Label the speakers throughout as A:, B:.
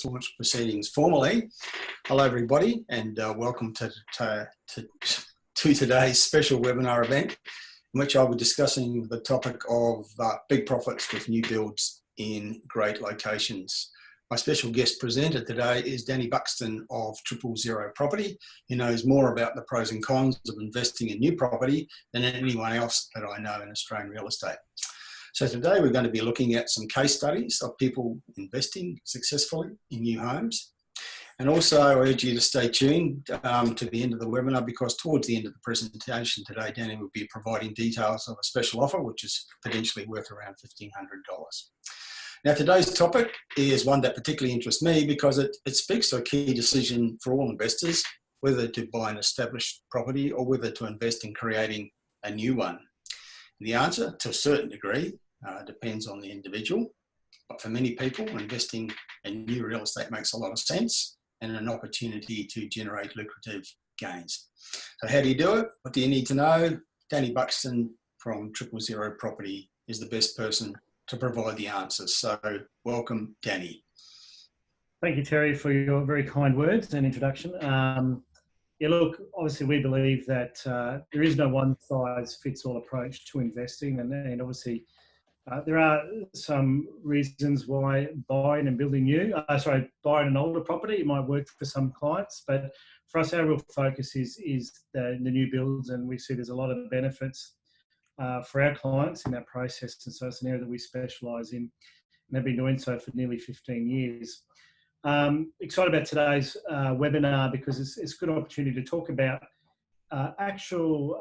A: launch proceedings formally. Hello everybody, and welcome to today's special webinar event in which I'll be discussing the topic of big profits with new builds in great locations. My special guest presenter today is Danny Buxton of 000 Property. He knows more about the pros and cons of investing in new property than anyone else that I know in Australian real estate. So today we're going to be looking at some case studies of people investing successfully in new homes. And also I urge you to stay tuned to the end of the webinar, because towards the end of the presentation today, Danny will be providing details of a special offer, which is potentially worth around $1,500. Now today's topic is one that particularly interests me because it speaks to a key decision for all investors, whether to buy an established property or whether to invest in creating a new one. The answer, to a certain degree, depends on the individual, but for many people, investing in new real estate makes a lot of sense and an opportunity to generate lucrative gains. So how do you do it? What do you need to know? Danny Buxton from 000 Property is the best person to provide the answers. So welcome, Danny.
B: Thank you, Terry, for your very kind words and introduction. Yeah, look, obviously we believe that there is no one-size-fits-all approach to investing, and obviously there are some reasons why buying and building buying an older property might work for some clients, but for us, our real focus is the new builds, and we see there's a lot of benefits for our clients in that process, and so it's an area that we specialise in and have been doing so for nearly 15 years. Excited about today's webinar because it's a good opportunity to talk about actual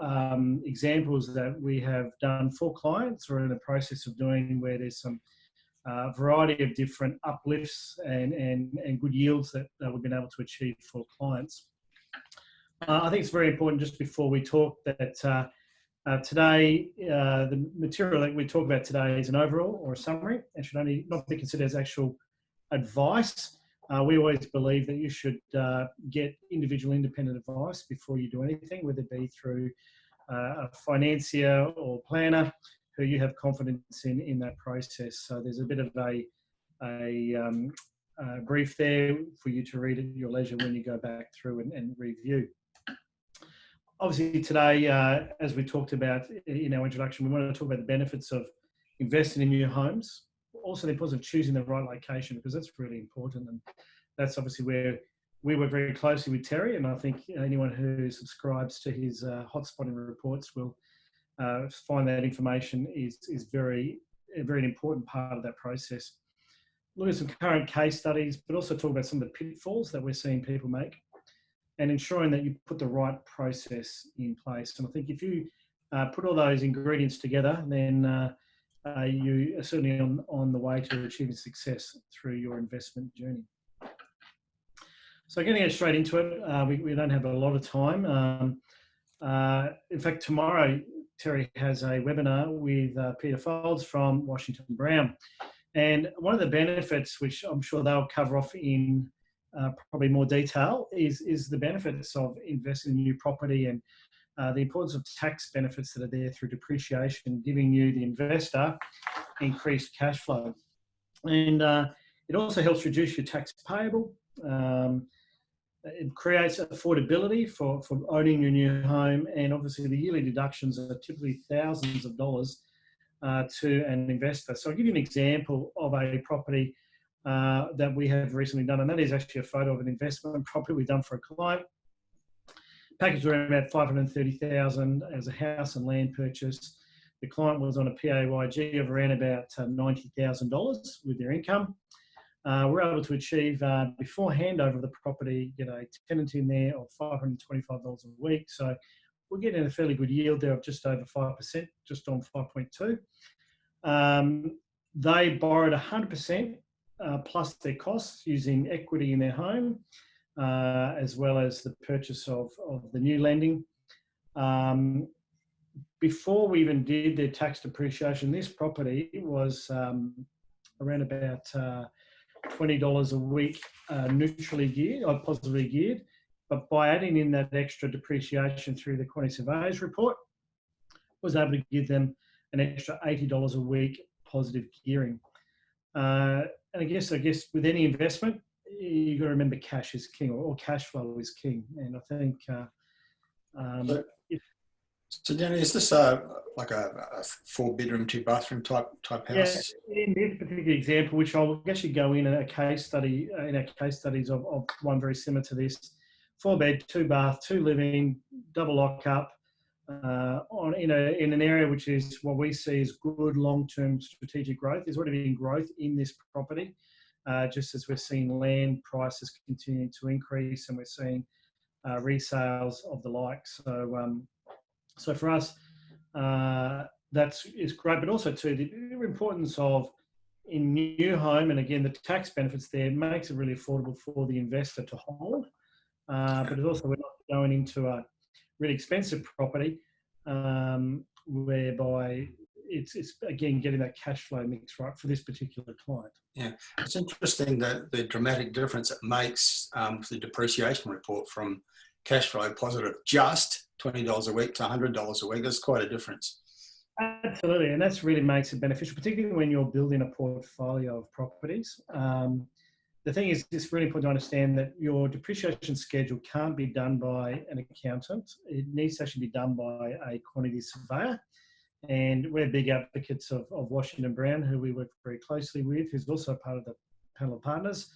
B: examples that we have done for clients or in the process of doing, where there's some variety of different uplifts and good yields that we've been able to achieve for clients. I think it's very important, just before we talk, that today, the material that we talk about today is an overall or a summary and should only not be considered as actual advice. We always believe that you should get individual independent advice before you do anything, whether it be through a financier or planner who you have confidence in that process. So there's a bit of a brief there for you to read at your leisure when you go back through and review. Obviously today, as we talked about in our introduction, we want to talk about the benefits of investing in new homes. Also the importance of choosing the right location, because that's really important, and that's obviously where we work very closely with Terry, and I think anyone who subscribes to his Hotspotting reports will find that information is a very important part of that process. Look at some current case studies, but also talk about some of the pitfalls that we're seeing people make, and ensuring that you put the right process in place. And I think if you put all those ingredients together, then you are certainly on the way to achieving success through your investment journey. So getting straight into it, we don't have a lot of time. In fact, tomorrow, Terry has a webinar with Peter Folds from Washington Brown. And one of the benefits, which I'm sure they'll cover off in probably more detail, is the benefits of investing in new property and the importance of tax benefits that are there through depreciation, giving you, the investor, increased cash flow. And it also helps reduce your tax payable. It creates affordability for owning your new home, and obviously the yearly deductions are typically thousands of dollars to an investor. So I'll give you an example of a property that we have recently done, and that is actually a photo of an investment property we've done for a client. Package around about $530,000 as a house and land purchase. The client was on a PAYG of around about $90,000 with their income. We're able to achieve, before handover of the property, get a tenant in there of $525 a week. So we're getting a fairly good yield there of just over 5%, just on 5.2. They borrowed 100% plus their costs using equity in their home, as well as the purchase of the new lending. Before we even did their tax depreciation, this property was around about $20 a week neutrally geared or positively geared, but by adding in that extra depreciation through the quantity surveyor's report, was able to give them an extra $80 a week positive gearing. And I guess with any investment, you've got to remember cash is king, or cash flow is king. And I think
A: So,
B: if,
A: so Danny, is this like a 4-bedroom, 2-bathroom type
B: yeah,
A: house?
B: in this particular example, which I'll actually go in a case study, in our case studies of one very similar to this, 4-bed, 2-bath, 2-living, double lock-up, in an area which is what we see as good long-term strategic growth. There's already been growth in this property, just as we're seeing land prices continuing to increase, and we're seeing resales of the like. So for us, is great, but also too the importance of in new home, and again the tax benefits there makes it really affordable for the investor to hold. But it's also, we're not going into a really expensive property, whereby it's again getting that cash flow mix right for this particular client.
A: Yeah, it's interesting that the dramatic difference it makes for the depreciation report from cash flow positive just $20 a week to $100 a week. That's quite a difference.
B: Absolutely, and that's really makes it beneficial, particularly when you're building a portfolio of properties. The thing is, it's really important to understand that your depreciation schedule can't be done by an accountant. It needs to actually be done by a quantity surveyor. And we're big advocates of Washington Brown, who we work very closely with, who's also part of the panel of partners.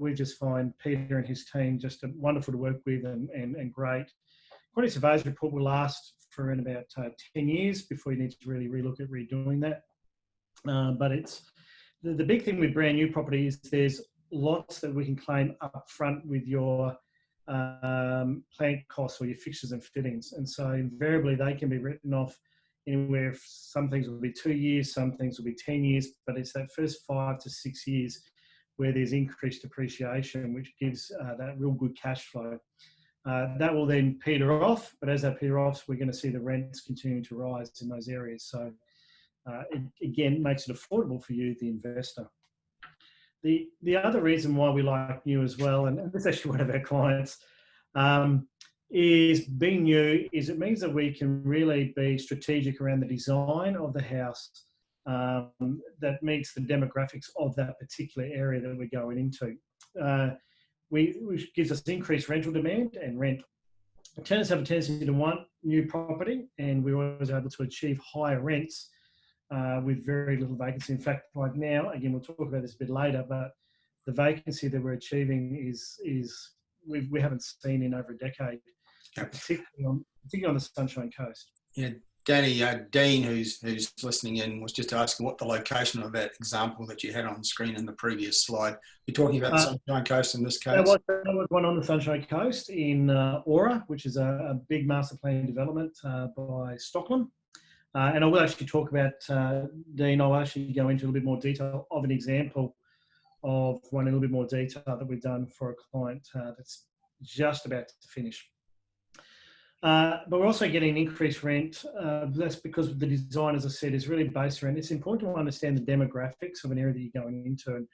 B: We just find Peter and his team just wonderful to work with and great. Quantity surveyor's report will last for around about 10 years before you need to really relook at redoing that. But it's the big thing with brand new property is there's lots that we can claim up front with your plant costs or your fixtures and fittings. And so invariably they can be written off anywhere. Some things will be 2 years, some things will be 10 years, but it's that first 5 to 6 years where there's increased depreciation, which gives that real good cash flow. That will then peter off, but as that peter off, we're going to see the rents continuing to rise in those areas. So it again makes it affordable for you, the investor. The other reason why we like new as well, and this is actually one of our clients, is being new is it means that we can really be strategic around the design of the house that meets the demographics of that particular area that we're going into. Which gives us increased rental demand and rent. Tenants have a tendency to want new property, and we're always able to achieve higher rents with very little vacancy. In fact, right now, again, we'll talk about this a bit later, but the vacancy that we're achieving is we haven't seen in over a decade, particularly on the Sunshine Coast.
A: Yeah, Danny, Dean, who's listening in, was just asking what the location of that example that you had on screen in the previous slide. You're talking about the Sunshine Coast in this case?
B: That was one on the Sunshine Coast in Aura, which is a big master plan development by Stockland. And I will actually talk about, Dean, I'll actually go into a little bit more detail of an example of one in a little bit more detail that we've done for a client that's just about to finish. But we're also getting increased rent. That's because the design, as I said, is really based around, it's important to understand the demographics of an area that you're going into. And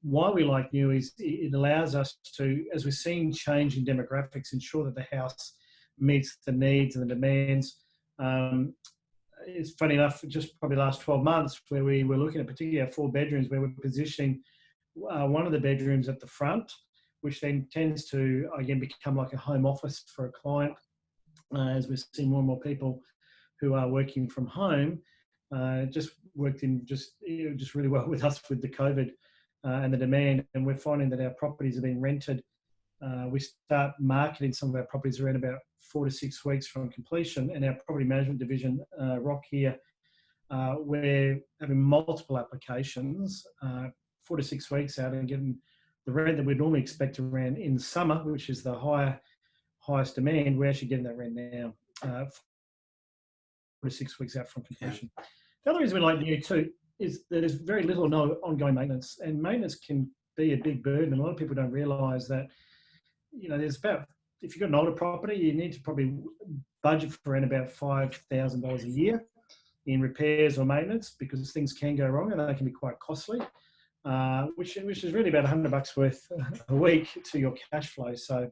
B: why we like new is it allows us to, as we're seeing change in demographics, ensure that the house meets the needs and the demands. It's funny enough, just probably the last 12 months where we were looking at particularly our 4 bedrooms where we're positioning one of the bedrooms at the front, which then tends to, again, become like a home office for a client. As we're seeing more and more people who are working from home, just worked in just really well with us with the COVID and the demand. And we're finding that our properties are being rented. We start marketing some of our properties around about 4 to 6 weeks from completion. And our property management division, Rock here, we're having multiple applications, 4 to 6 weeks out and getting the rent that we'd normally expect around in the summer, which is the highest demand. We're actually getting that rent now, 4 to 6 weeks out from completion. Yeah. The other reason we like new too is that there's very little or no ongoing maintenance, and maintenance can be a big burden. A lot of people don't realise that, there's about, if you've got an older property, you need to probably budget for around about $5,000 a year in repairs or maintenance, because things can go wrong and they can be quite costly, which is really about $100 worth a week to your cash flow. So,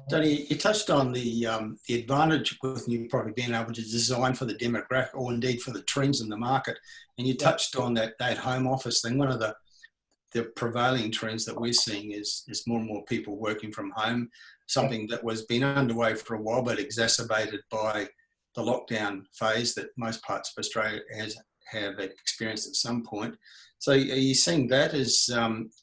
A: Danny, you touched on the advantage with new property being able to design for the demographic or indeed for the trends in the market, and you touched on that home office thing. One of the the prevailing trends that we're seeing is more and more people working from home, something that was been underway for a while, but exacerbated by the lockdown phase that most parts of Australia have experienced at some point. So are you seeing that as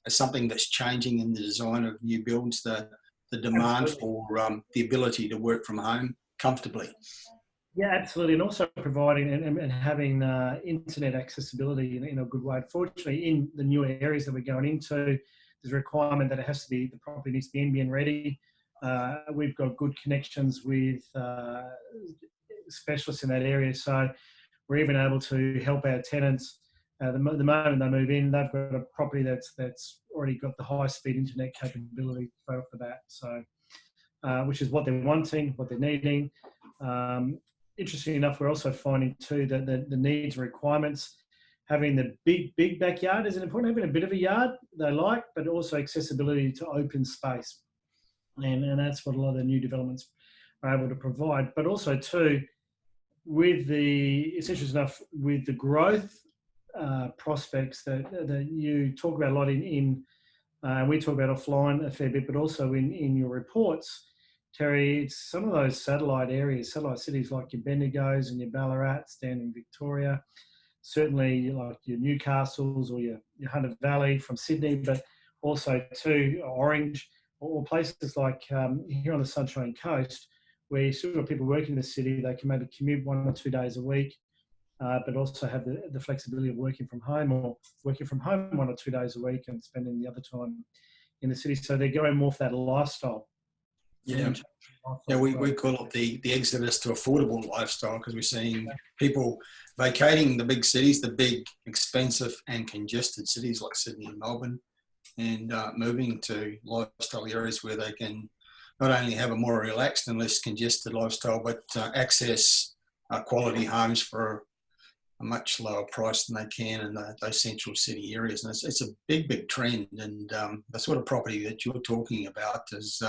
A: something that's changing in the design of new builds, the demand
B: Absolutely.
A: for the ability to work from home comfortably?
B: Yeah, absolutely, and also providing and having internet accessibility in a good way. Unfortunately, in the newer areas that we're going into, there's a requirement that the property needs to be NBN ready. We've got good connections with specialists in that area, so we're even able to help our tenants. The moment they move in, they've got a property that's already got the high-speed internet capability right off the bat. So, which is what they're wanting, what they're needing. Interestingly enough, we're also finding too that the needs and requirements, having the big backyard is important. Having a bit of a yard they like, but also accessibility to open space, and that's what a lot of the new developments are able to provide. But also too, it's interesting enough with the growth prospects that you talk about a lot in we talk about offline a fair bit, but also in your reports, Terry, it's some of those satellite areas, satellite cities like your Bendigos and your Ballarats down in Victoria, certainly like your Newcastles or your Hunter Valley from Sydney, but also too Orange or places like here on the Sunshine Coast, where you still got people working in the city. They can maybe commute 1 or 2 days a week, but also have the flexibility of working from home or working from home 1 or 2 days a week and spending the other time in the city. So they're going more for that lifestyle.
A: Yeah, we call it the exodus to affordable lifestyle, because we're seeing people vacating the big cities, the big, expensive and congested cities like Sydney and Melbourne, and moving to lifestyle areas where they can not only have a more relaxed and less congested lifestyle, but access quality homes for a much lower price than they can in those central city areas. And it's a big trend, and the sort of property that you're talking about is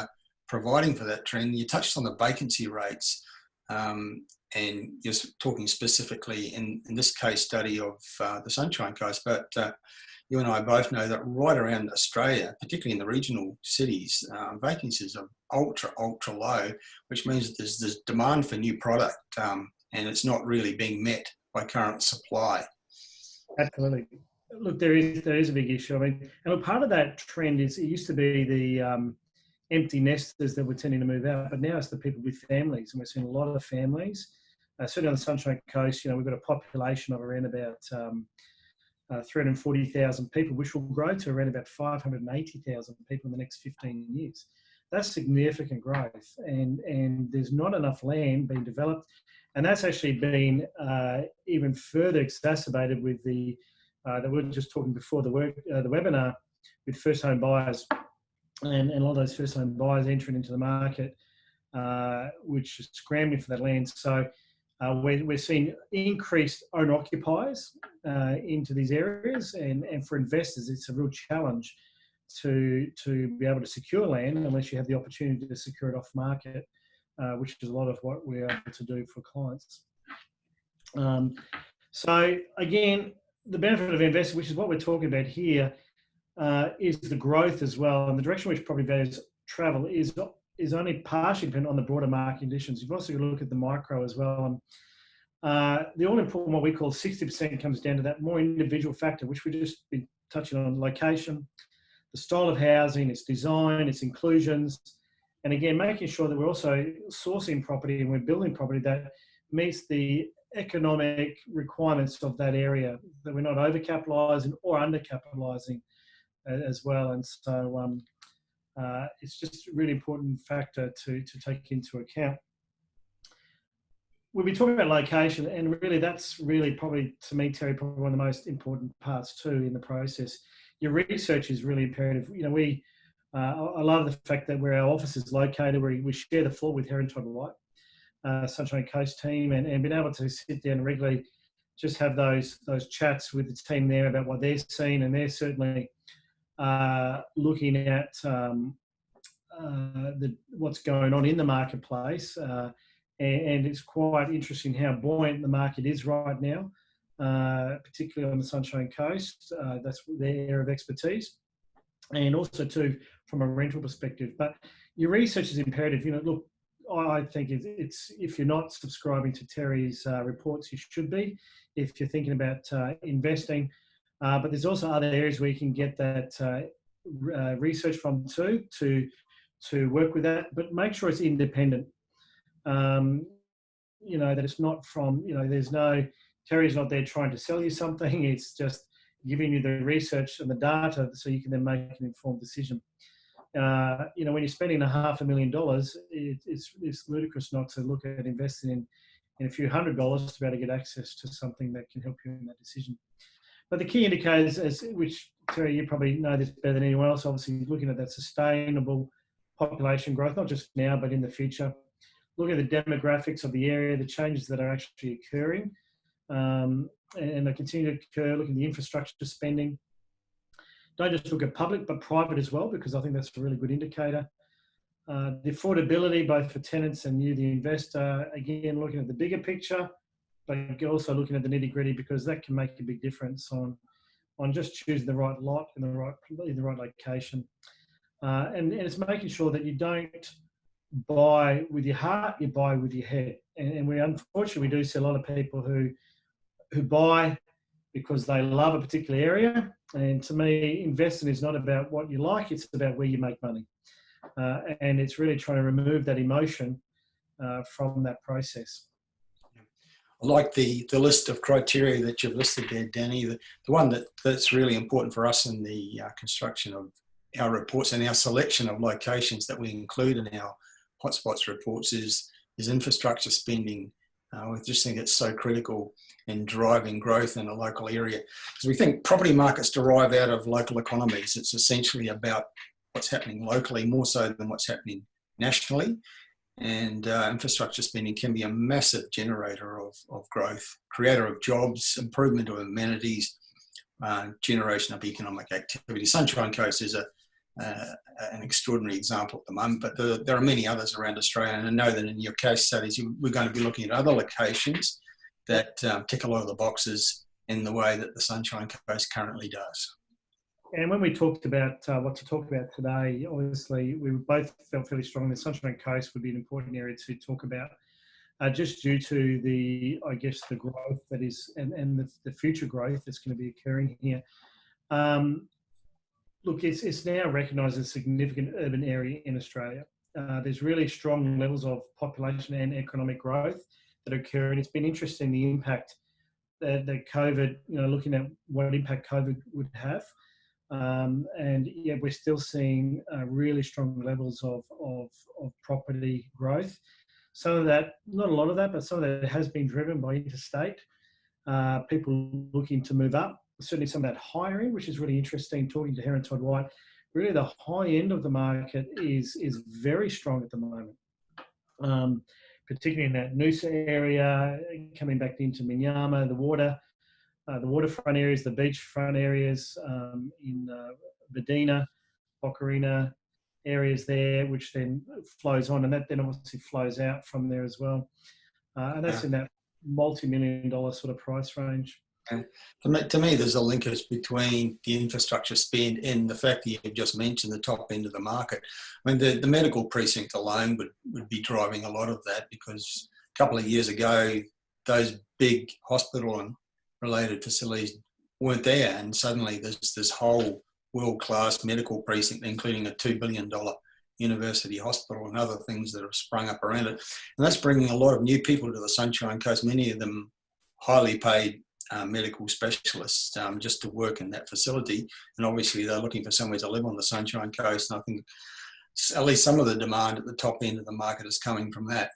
A: providing for that trend. You touched on the vacancy rates, and you're talking specifically in this case study of the Sunshine Coast, but you and I both know that right around Australia, particularly in the regional cities, vacancies are ultra low, which means that there's demand for new product, and it's not really being met by current supply.
B: Absolutely. Look, there is a big issue. I mean, and look, part of that trend is it used to be the empty nesters that were tending to move out, but now it's the people with families, and we're seeing a lot of families. Certainly on the Sunshine Coast, we've got a population of around about 340,000 people, which will grow to around about 580,000 people in the next 15 years. That's significant growth, and there's not enough land being developed, and that's actually been even further exacerbated with the that we were just talking before the webinar with first home buyers. And a lot of those first-home buyers entering into the market, which is scrambling for that land. So we're seeing increased owner-occupiers into these areas, and for investors, it's a real challenge to be able to secure land unless you have the opportunity to secure it off-market, which is a lot of what we're able to do for clients. So again, the benefit of investing, which is what we're talking about here, is the growth as well, and the direction which property values travel is only partially dependent on the broader market conditions. You've also got to look at the micro as well. And the all-important, what we call 60%, comes down to that more individual factor, which we've just been touching on: location, the style of housing, its design, its inclusions, and again, making sure that we're also sourcing property and we're building property that meets the economic requirements of that area, that we're not overcapitalising or undercapitalising as well. And so it's just a really important factor to take into account. We'll be talking about location, and really that's really probably, to me, Terry, probably one of the most important parts too in the process. Your research is really imperative. I love the fact that where our office is located, we share the floor with Herron Todd White, Sunshine Coast team, and being able to sit down regularly, just have those chats with the team there about what they're seeing, and they're certainly looking at what's going on in the marketplace, and it's quite interesting how buoyant the market is right now. particularly on the Sunshine Coast. That's their area of expertise. And also too, from a rental perspective. But your research is imperative. Look, I think it's if you're not subscribing to Terry's reports, you should be. If you're thinking about investing, but there's also other areas where you can get that research from too to work with that. But make sure it's independent. That it's not from. There's no Terry's not there trying to sell you something. It's just giving you the research and the data so you can then make an informed decision. When you're spending $500,000, it's ludicrous not to look at investing in a few $100s to be able to get access to something that can help you in that decision. But the key indicators, which Terry, you probably know this better than anyone else, obviously looking at that sustainable population growth, not just now, but in the future. Looking at the demographics of the area, the changes that are actually occurring, and they continue to occur. Look at the infrastructure spending. Don't just look at public, but private as well, because I think that's a really good indicator. The affordability, both for tenants and you, the investor, again, looking at the bigger picture, but also looking at the nitty gritty, because that can make a big difference on just choosing the right lot in the right location. And it's making sure that you don't buy with your heart, you buy with your head. And we unfortunately do see a lot of people who buy because they love a particular area. And to me, investing is not about what you like, it's about where you make money. And it's really trying to remove that emotion from that process.
A: I like the list of criteria that you've listed there, Danny. The one that's really important for us in the construction of our reports and our selection of locations that we include in our hotspots reports is infrastructure spending. We just think it's so critical in driving growth in a local area. Because we think property markets derive out of local economies. It's essentially about what's happening locally more so than what's happening nationally. And infrastructure spending can be a massive generator of growth, creator of jobs, improvement of amenities, generation of economic activity. Sunshine Coast is an extraordinary example at the moment, but there are many others around Australia. And I know that in your case studies, we're going to be looking at other locations that tick a lot of the boxes in the way that the Sunshine Coast currently does.
B: And when we talked about what to talk about today, obviously we both felt fairly strong the Sunshine Coast would be an important area to talk about, just due to the growth that is and the future growth that's going to be occurring here. Look, it's now recognised as a significant urban area in Australia. There's really strong levels of population and economic growth that occur, and it's been interesting the impact that COVID, looking at what impact COVID would have. And yet we're still seeing really strong levels of property growth. Some of that, not a lot of that, but some of that has been driven by interstate, people looking to move up. Certainly some of that higher end, which is really interesting, talking to Heron Todd White, really the high end of the market is very strong at the moment, particularly in that Noosa area, coming back into Minyama, the waterfront areas, the beachfront areas in Medina, Bocarina areas there, which then flows on, and that then obviously flows out from there as well. And that's in that multi-million-dollar sort of price range.
A: And to me, there's a linkage between the infrastructure spend and the fact that you've just mentioned the top end of the market. I mean, the medical precinct alone would be driving a lot of that, because a couple of years ago, those big hospital and related facilities weren't there, and suddenly there's this whole world-class medical precinct, including a $2 billion university hospital and other things that have sprung up around it. And that's bringing a lot of new people to the Sunshine Coast, many of them highly paid medical specialists just to work in that facility. And obviously they're looking for somewhere to live on the Sunshine Coast. And I think at least some of the demand at the top end of the market is coming from that.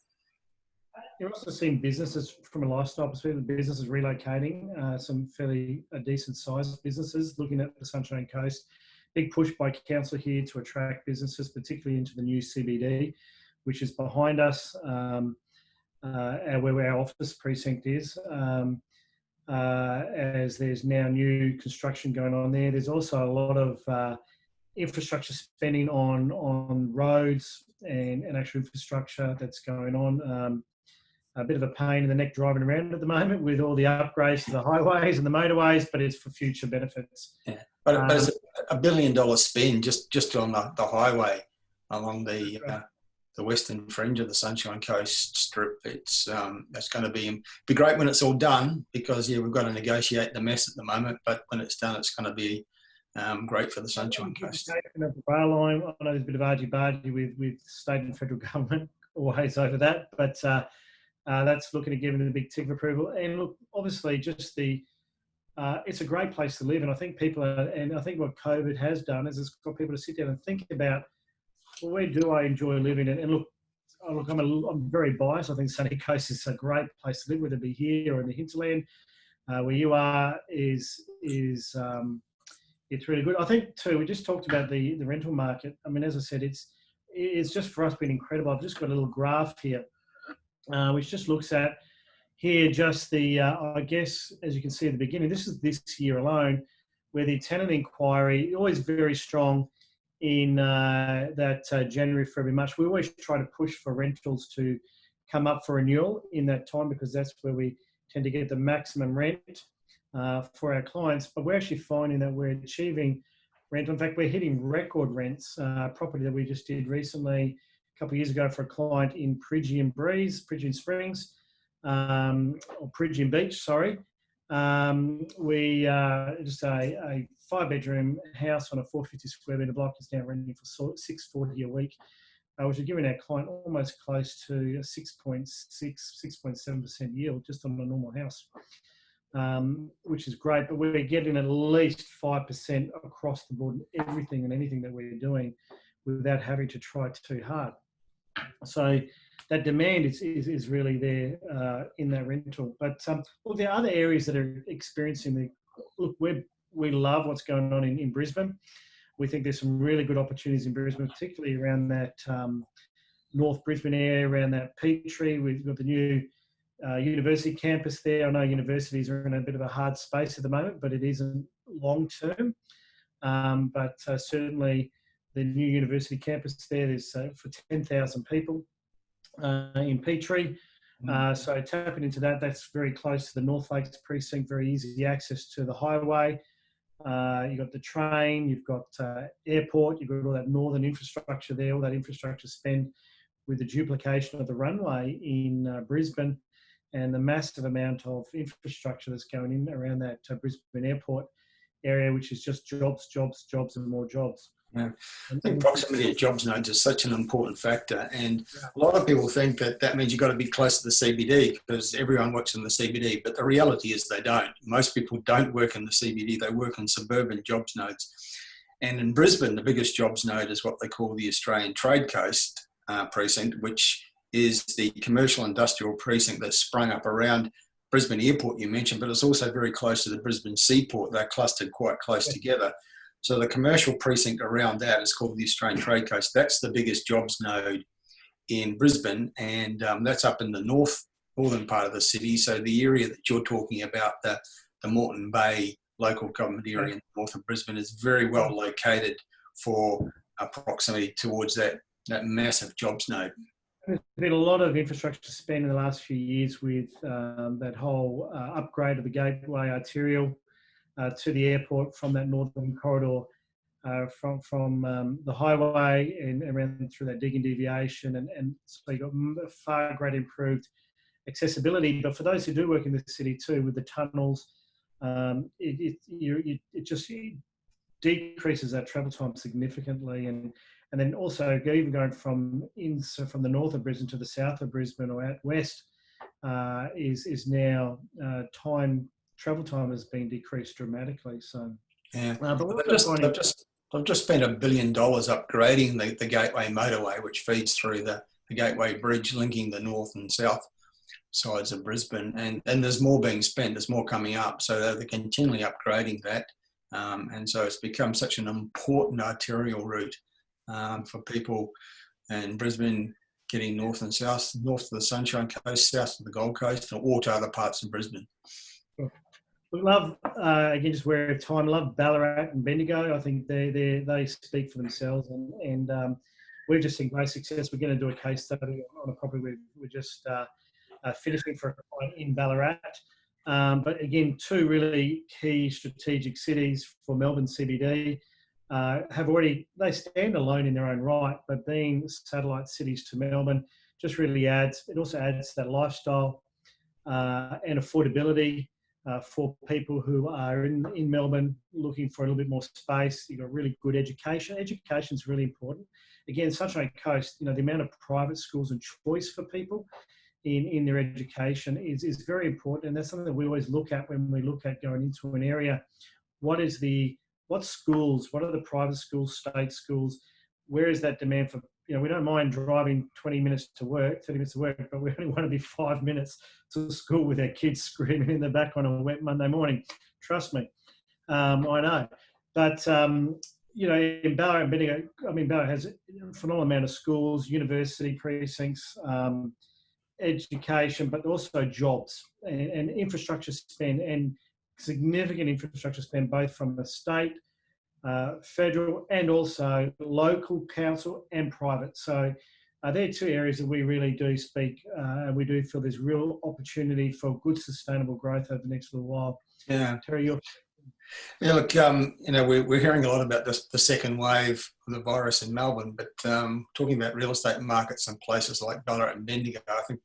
B: You're also seeing businesses from a lifestyle perspective, businesses relocating, some fairly decent sized businesses looking at the Sunshine Coast. Big push by council here to attract businesses, particularly into the new CBD, which is behind us, where our office precinct is. As there's now new construction going on there. There's also a lot of infrastructure spending on roads and actual infrastructure that's going on. a bit of a pain in the neck driving around at the moment with all the upgrades to the highways and the motorways, but it's for future benefits.
A: Yeah. But it's $1 billion spend just on the highway along the western fringe of the Sunshine Coast Strip. It's that's going to be great when it's all done, because we've got to negotiate the mess at the moment. But when it's done, it's going to be great for the Sunshine Coast.
B: The rail line, I know there's a bit of argy-bargy with state and federal government always over that, but that's looking to give it a big tick of approval. And look, obviously, just it's a great place to live, and I think I think what COVID has done is it's got people to sit down and think about, well, where do I enjoy living? And look, I'm very biased. I think Sunny Coast is a great place to live, whether it be here or in the hinterland. Where you are is it's really good. I think too, we just talked about the rental market. I mean, as I said, it's just for us been incredible. I've just got a little graph here, which just looks at here just the, I guess, as you can see at the beginning, this is this year alone, where the tenant inquiry, always very strong in that January, February, March. We always try to push for rentals to come up for renewal in that time, because that's where we tend to get the maximum rent for our clients. But we're actually finding that we're achieving rent. In fact, we're hitting record rents. Property that we just did recently, a couple of years ago, for a client in Pridgeon Springs, or Pridgeon Beach, sorry. We just a 5-bedroom house on a 450 square metre block is now renting for $640 a week, which is giving our client almost close to a 6.7% yield just on a normal house, which is great. But we're getting at least 5% across the board in everything and anything that we're doing without having to try too hard. So that demand is really there in that rental. But look, there are other areas that are experiencing we love what's going on in Brisbane. We think there's some really good opportunities in Brisbane, particularly around that North Brisbane area, around that Peachtree. We've got the new university campus there. I know universities are in a bit of a hard space at the moment, but it isn't long term. But certainly the new university campus there's for 10,000 people in Peachtree. So tapping into that, that's very close to the North Lakes precinct, very easy access to the highway. You've got the train, you've got airport, you've got all that northern infrastructure there, all that infrastructure spend with the duplication of the runway in Brisbane, and the massive amount of infrastructure that's going in around that Brisbane airport area, which is just jobs, and more jobs.
A: Yeah. I think proximity of jobs nodes is such an important factor, and a lot of people think that means you've got to be close to the CBD because everyone works in the CBD, but the reality is they don't. Most people don't work in the CBD, they work in suburban jobs nodes. And in Brisbane, the biggest jobs node is what they call the Australian Trade Coast precinct, which is the commercial industrial precinct that's sprung up around Brisbane Airport you mentioned, but it's also very close to the Brisbane Seaport. They're clustered quite close together. So the commercial precinct around that is called the Australian Trade Coast. That's the biggest jobs node in Brisbane, and that's up in the northern part of the city. So the area that you're talking about, the Moreton Bay local government area north of Brisbane, is very well located for proximity towards that massive jobs node.
B: There's been a lot of infrastructure spent in the last few years with that whole upgrade of the Gateway Arterial to the airport from that northern corridor, from the highway and around through that digging deviation, and so you've got far greater improved accessibility. But for those who do work in the city too, with the tunnels, it just decreases that travel time significantly, and then also even going from the north of Brisbane to the south of Brisbane or out west is now travel time has been decreased dramatically. So
A: yeah, they've just spent $1 billion upgrading the Gateway motorway, which feeds through the Gateway Bridge linking the north and south sides of Brisbane, and there's more being spent. There's more coming up, so they're continually upgrading that, and so it's become such an important arterial route for people in Brisbane getting north and south, north to the Sunshine Coast, south to the Gold Coast, or to other parts of Brisbane.
B: We love, again, just where time, love Ballarat and Bendigo. I think they speak for themselves, and we're just seeing great success. We're going to do a case study on a property we're just finishing for a client in Ballarat. But again, two really key strategic cities for Melbourne CBD they stand alone in their own right, but being satellite cities to Melbourne just really also adds to that lifestyle and affordability for people who are in Melbourne looking for a little bit more space. You've got really good education. Education is really important. Again, Sunshine Coast, the amount of private schools and choice for people in their education is very important, and that's something that we always look at when we look at going into an area. What schools, what are the private schools, state schools, where is that demand for, we don't mind driving 30 minutes to work, but we only want to be 5 minutes to school with our kids screaming in the back on a wet Monday morning. Trust me, I know. But, in Ballarat and Bendigo, Ballarat has a phenomenal amount of schools, university precincts, education, but also jobs and infrastructure spend, and significant infrastructure spend, both from the state, federal, and also local council and private. So they're two areas that we really do speak, and we do feel there's real opportunity for good sustainable growth over the next little while.
A: Yeah.
B: Terry,
A: yeah, look, we're hearing a lot about the second wave of the virus in Melbourne, but talking about real estate markets in places like Ballarat and Bendigo, I think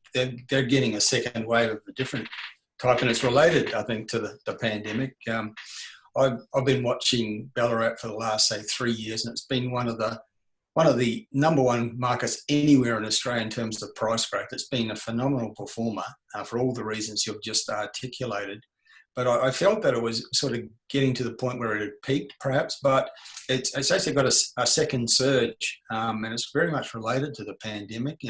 A: they're getting a second wave of a different type, and it's related, I think, to the pandemic. I've been watching Ballarat for the last, say, 3 years, and it's been one of the number one markets anywhere in Australia in terms of price growth. It's been a phenomenal performer for all the reasons you've just articulated. But I felt that it was sort of getting to the point where it had peaked, perhaps, but it's actually got a second surge, and it's very much related to the pandemic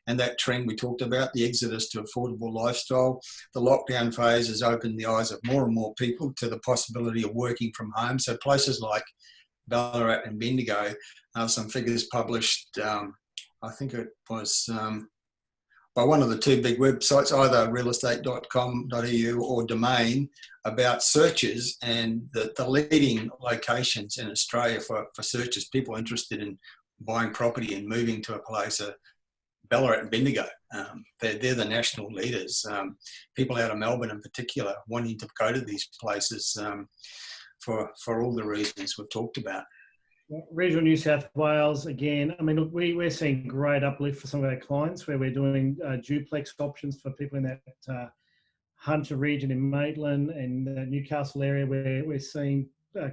A: and that trend we talked about, the exodus to affordable lifestyle. The lockdown phase has opened the eyes of more and more people to the possibility of working from home. So places like Ballarat and Bendigo, some figures published, I think it was by one of the two big websites, either realestate.com.au or Domain, about searches and the leading locations in Australia for searches, people interested in buying property and moving to a place. Ballarat and Bendigo, they're the national leaders. People out of Melbourne in particular wanting to go to these places for all the reasons we've talked about.
B: Regional New South Wales, again, look, we're seeing great uplift for some of our clients where we're doing duplex options for people in that Hunter region in Maitland and the Newcastle area, where we're seeing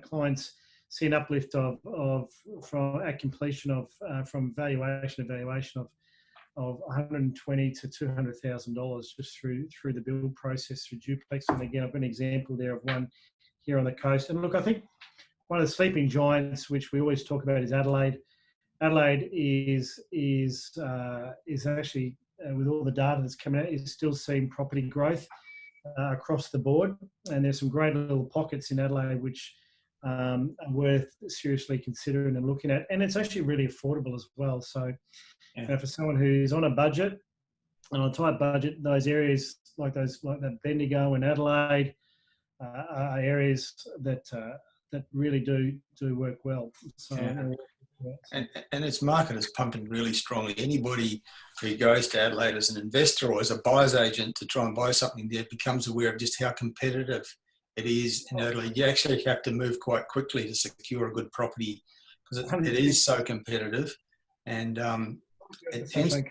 B: clients see an uplift from at completion from valuation of $120,000 to $200,000 just through the build process through duplex. And again, I've got an example there of one here on the coast. And look, I think one of the sleeping giants, which we always talk about, is Adelaide. Adelaide is actually, with all the data that's coming out, is still seeing property growth across the board. And there's some great little pockets in Adelaide which are worth seriously considering and looking at. And it's actually really affordable as well. So for someone who's on a budget and on a tight budget, those areas like that Bendigo and Adelaide are areas that really do work well. So,
A: and its market is pumping really strongly. Anybody who goes to Adelaide as an investor or as a buyer's agent to try and buy something there becomes aware of just how competitive it is in Adelaide. You actually have to move quite quickly to secure a good property because it is so competitive. And it tends
B: to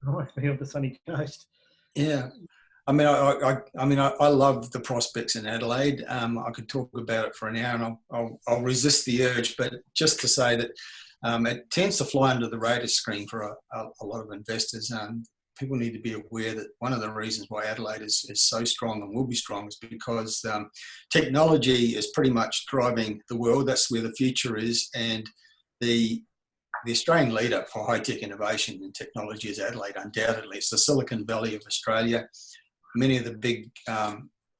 B: the sunny coast.
A: Yeah. I love the prospects in Adelaide. I could talk about it for an hour, and I'll resist the urge. But just to say that it tends to fly under the radar screen for a lot of investors. People need to be aware that one of the reasons why Adelaide is so strong and will be strong is because technology is pretty much driving the world. That's where the future is, and the Australian leader for high-tech innovation and technology is Adelaide, undoubtedly. It's the Silicon Valley of Australia. Many of the big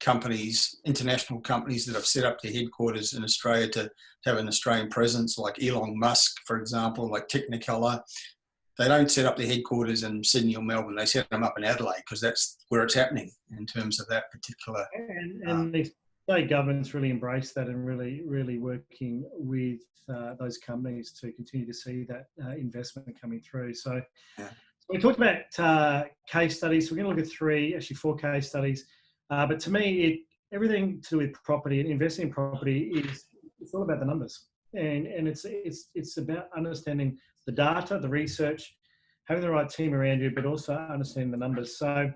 A: companies, international companies that have set up their headquarters in Australia to have an Australian presence, like Elon Musk, for example, like Technicolor, they don't set up their headquarters in Sydney or Melbourne. They set them up in Adelaide because that's where it's happening in terms of that particular.
B: And the state government's really embraced that and really working with those companies to continue to see that investment coming through. So We talked about case studies. We're going to look at four case studies. But to me, everything to do with property and investing in property it's all about the numbers, and it's about understanding the data, the research, having the right team around you, but also understanding the numbers. So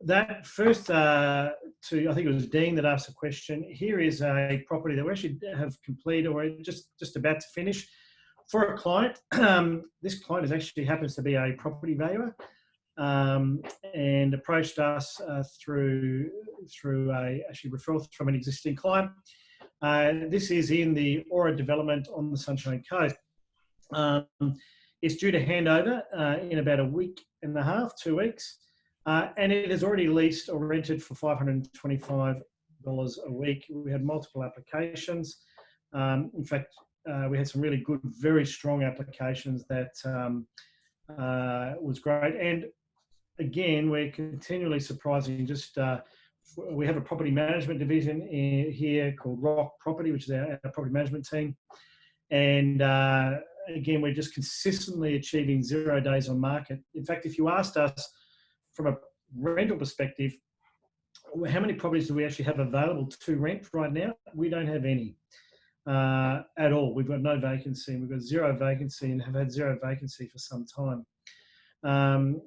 B: that first, I think it was Dean that asked a question. Here is a property that we actually have completed or just about to finish for a client. This client happens to be a property valuer, and approached us through a referral from an existing client. This is in the Aura development on the Sunshine Coast. It's due to hand over in about a week and a half, 2 weeks, and it is already leased or rented for $525 a week. We had multiple applications. In fact, we had some really good, very strong applications that was great. And again, we're continually surprising. We have a property management division here called Rock Property, which is our property management team. And again, we're just consistently achieving 0 days on market. In fact, if you asked us from a rental perspective, how many properties do we actually have available to rent right now? We don't have any at all. We've got no vacancy. We've got 0 vacancy and have had 0 vacancy for some time.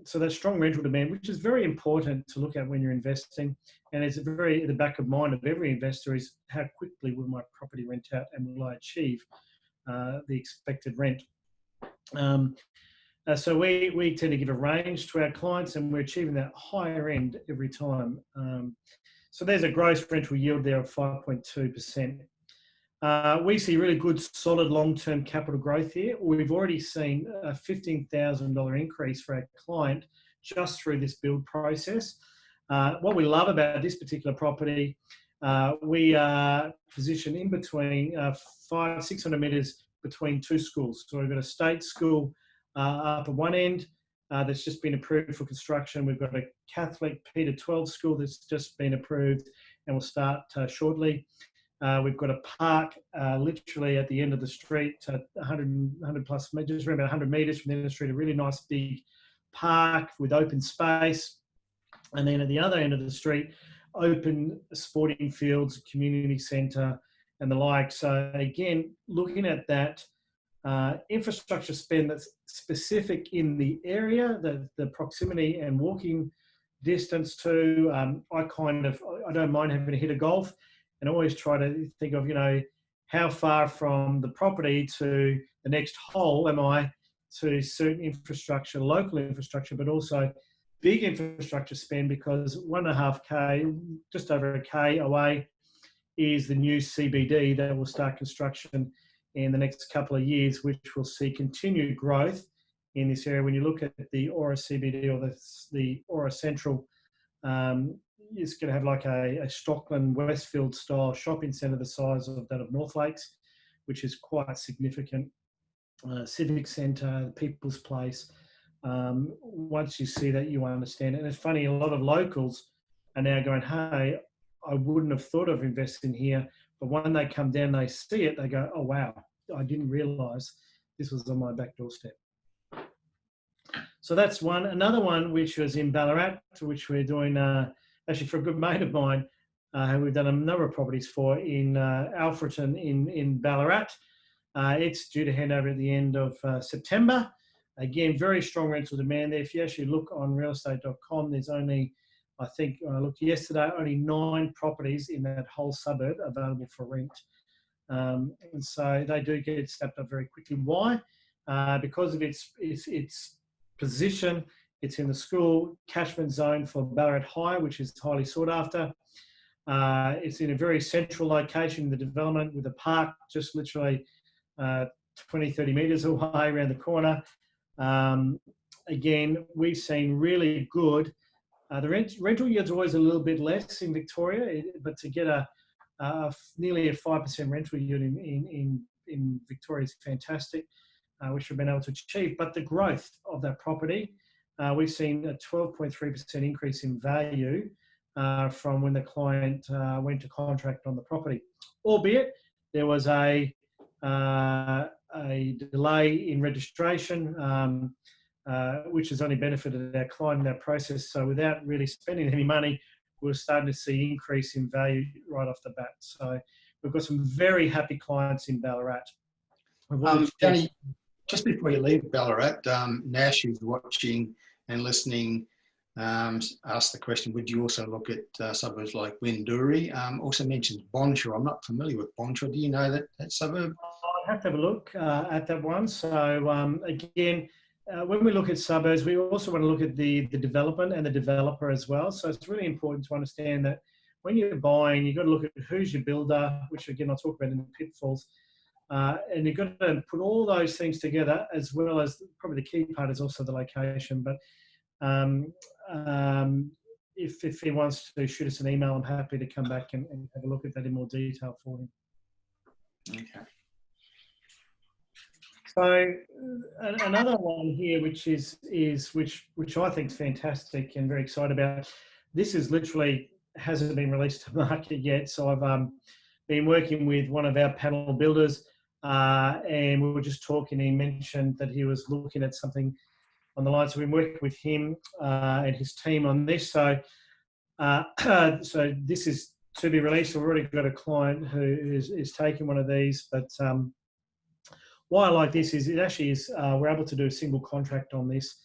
B: So there's strong rental demand, which is very important to look at when you're investing. And it's very at the back of mind of every investor is how quickly will my property rent out and will I achieve the expected rent. So we tend to give a range to our clients, and we're achieving that higher end every time. So there's a gross rental yield there of 5.2%. We see really good, solid long-term capital growth here. We've already seen a $15,000 increase for our client just through this build process. What we love about this particular property, we are positioned in between 500-600 metres between 2 schools. So we've got a state school up at one end that's just been approved for construction. We've got a Catholic Peter 12 school that's just been approved and will start shortly. We've got a park literally at the end of the street, 100 plus metres, around about 100 metres from the end of the street, a really nice big park with open space. And then at the other end of the street, open sporting fields, community centre and the like. So again, looking at that infrastructure spend that's specific in the area, the proximity and walking distance to, I don't mind having a hit of golf. And always try to think of, how far from the property to the next hole am I to certain infrastructure, local infrastructure, but also big infrastructure spend, because 1.5K, just over a K away, is the new CBD that will start construction in the next couple of years, which will see continued growth in this area. When you look at the Aura CBD or the Aura Central, it's going to have like a Stockland Westfield style shopping centre the size of that of North Lakes, which is quite significant. Civic Centre, People's Place. Once you see that, you understand it. And it's funny, a lot of locals are now going, hey, I wouldn't have thought of investing here. But when they come down, they see it, they go, oh, wow, I didn't realise this was on my back doorstep. So that's one. Another one, which was in Ballarat, which we're doing actually for a good mate of mine, who we've done a number of properties for in Alfreton in Ballarat. It's due to hand over at the end of September. Again, very strong rental demand there. If you actually look on realestate.com, there's only, I think, I looked yesterday, only 9 properties in that whole suburb available for rent. And so they do get snapped up very quickly. Why? Because of its position. It's in the school catchment zone for Ballarat High, which is highly sought after. It's in a very central location in the development with a park just literally 20-30 metres away around the corner. Again, we've seen really good. The rental yield's always a little bit less in Victoria, but to get nearly a 5% rental yield in Victoria is fantastic, which we've been able to achieve. But the growth of that property, we've seen a 12.3% increase in value from when the client went to contract on the property, albeit there was a delay in registration. which has only benefited our client in that process. So without really spending any money, we're starting to see increase in value right off the bat. So we've got some very happy clients in Ballarat.
A: Danny, just before you leave Ballarat, Nash is watching and listening. Asked the question, would you also look at suburbs like Winduri? Also mentions Bonshaw. I'm not familiar with Bonshaw. Do you know that suburb?
B: I'll have to have a look at that one. So again, when we look at suburbs, we also want to look at the development and the developer as well. So it's really important to understand that when you're buying, you've got to look at who's your builder, which again, I'll talk about in the pitfalls. And you've got to put all those things together, as well as probably the key part is also the location. But if he wants to shoot us an email, I'm happy to come back and have a look at that in more detail for him.
A: Okay.
B: So another one here, which I think is fantastic and very excited about. This is literally hasn't been released to market yet. So I've been working with one of our panel builders, and we were just talking. He mentioned that he was looking at something on the line. So we've been working with him and his team on this. So so this is to be released. We've already got a client who is taking one of these, but why I like this is it actually is we're able to do a single contract on this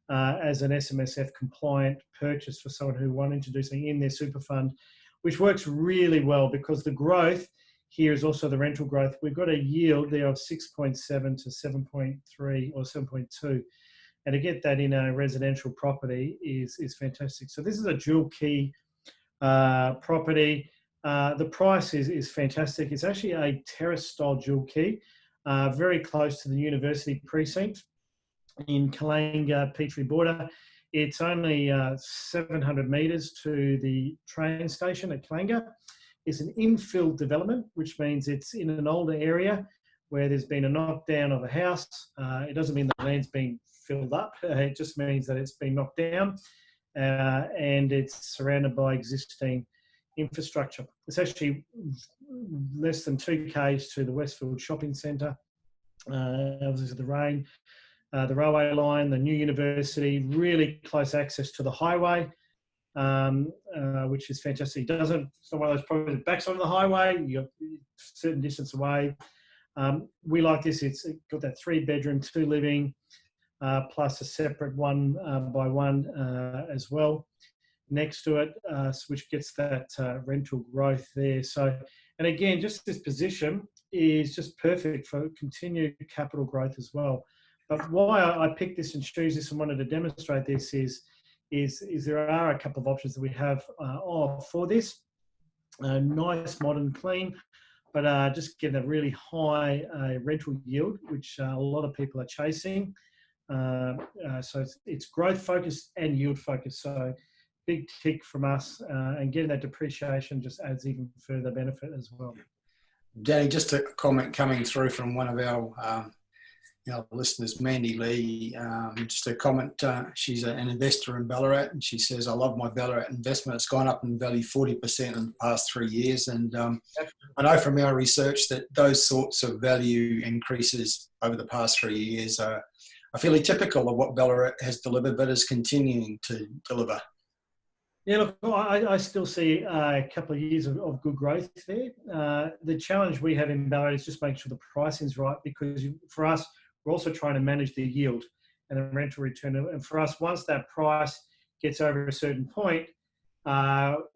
B: as an SMSF compliant purchase for someone who wanted to do something in their super fund, which works really well because the growth here is also the rental growth. We've got a yield there of 6.7 to 7.3 or 7.2. And to get that in a residential property is fantastic. So this is a dual key property. The price is fantastic. It's actually a terrace style dual key, very close to the university precinct in Kalanga, Petrie border. It's only 700 metres to the train station at Kalanga. It's an infill development, which means it's in an older area where there's been a knockdown of a house. It doesn't mean the land's been filled up. It just means that it's been knocked down and it's surrounded by existing infrastructure. It's actually less than 2 k's to the Westfield Shopping Centre. Obviously the railway line, the new university, really close access to the highway, which is fantastic. It's not one of those properties that backs onto the highway. You're a certain distance away. We like this. It's got that 3-bedroom, 2 living, plus a separate 1-by-1 as well next to it, which gets that rental growth there. So, and again, just this position is just perfect for continued capital growth as well. But why I picked this and choose this and wanted to demonstrate this is there are a couple of options that we have for this. Nice, modern, clean, but just getting a really high rental yield, which a lot of people are chasing. So it's growth focused and yield focused. So big tick from us, and getting that depreciation just adds even further benefit as well.
A: Danny, just a comment coming through from one of our listeners, Mandy Lee, just a comment. She's an investor in Ballarat, and she says, I love my Ballarat investment. It's gone up in value 40% in the past 3 years. And I know from our research that those sorts of value increases over the past 3 years are fairly typical of what Ballarat has delivered, but is continuing to deliver.
B: Yeah, look, I still see a couple of years of good growth there. The challenge we have in Ballarat is just making sure the pricing's right, because for us, we're also trying to manage the yield and the rental return. And for us, once that price gets over a certain point,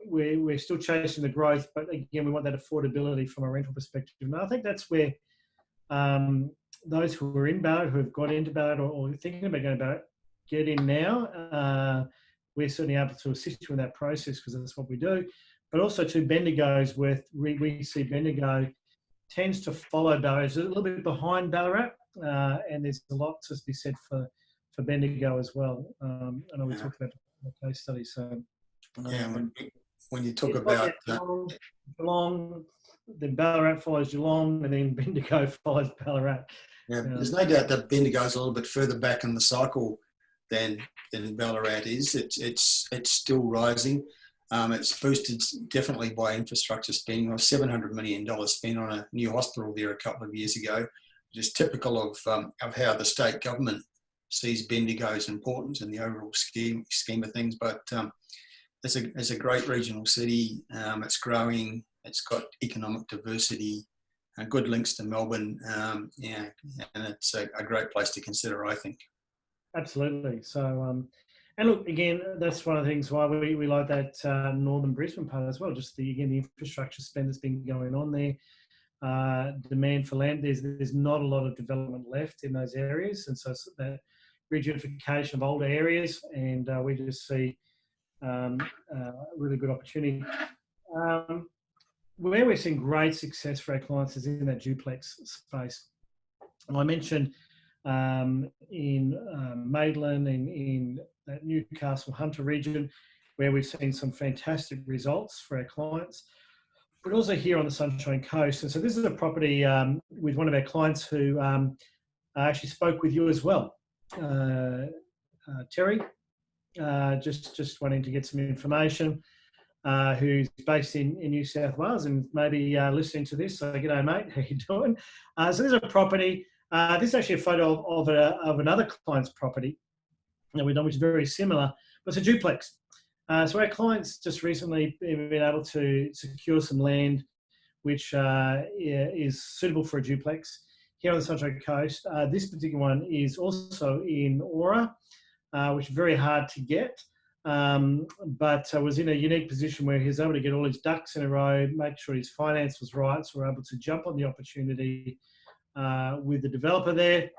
B: we're still chasing the growth, but again, we want that affordability from a rental perspective. And I think that's where those who are in Ballarat, who have got into Ballarat or thinking about going to Ballarat, get in now. We're certainly able to assist you in that process because that's what we do. But also to Bendigo's we see Bendigo tends to follow Ballarat. It's a little bit behind Ballarat, and there's a lot to be said for Bendigo as well. I know we talked about the case study. So
A: when you talk about
B: Geelong, then Ballarat follows Geelong, and then Bendigo follows Ballarat.
A: Yeah, there's no doubt that Bendigo's a little bit further back in the cycle than Ballarat is. It's still rising. It's boosted definitely by infrastructure spending. $700 million spent on a new hospital there a couple of years ago, which is typical of how the state government sees Bendigo's importance in the overall scheme of things. But it's a great regional city. It's growing. It's got economic diversity, good links to Melbourne. Yeah, and it's a great place to consider, I think.
B: Absolutely. So, and look, again, that's one of the things why we like that northern Brisbane part as well. Just the infrastructure spend that's been going on there. Demand for land. There's not a lot of development left in those areas, and so that reunification of older areas, and we just see really good opportunity. Where we're seeing great success for our clients is in that duplex space. And I mentioned in Maitland and in that Newcastle Hunter region, where we've seen some fantastic results for our clients, but also here on the Sunshine Coast. And so this is a property with one of our clients who actually spoke with you as well, Terry, just wanting to get some information, who's based in New South Wales and maybe listening to this. So g'day mate, how you doing? So there's a property. This is actually a photo of another client's property that we've done, which is very similar, but it's a duplex. So our clients just recently been able to secure some land which is suitable for a duplex here on the Sunshine Coast. This particular one is also in Aura, which is very hard to get, but was in a unique position where he was able to get all his ducks in a row, make sure his finance was right, so we're able to jump on the opportunity with the developer there,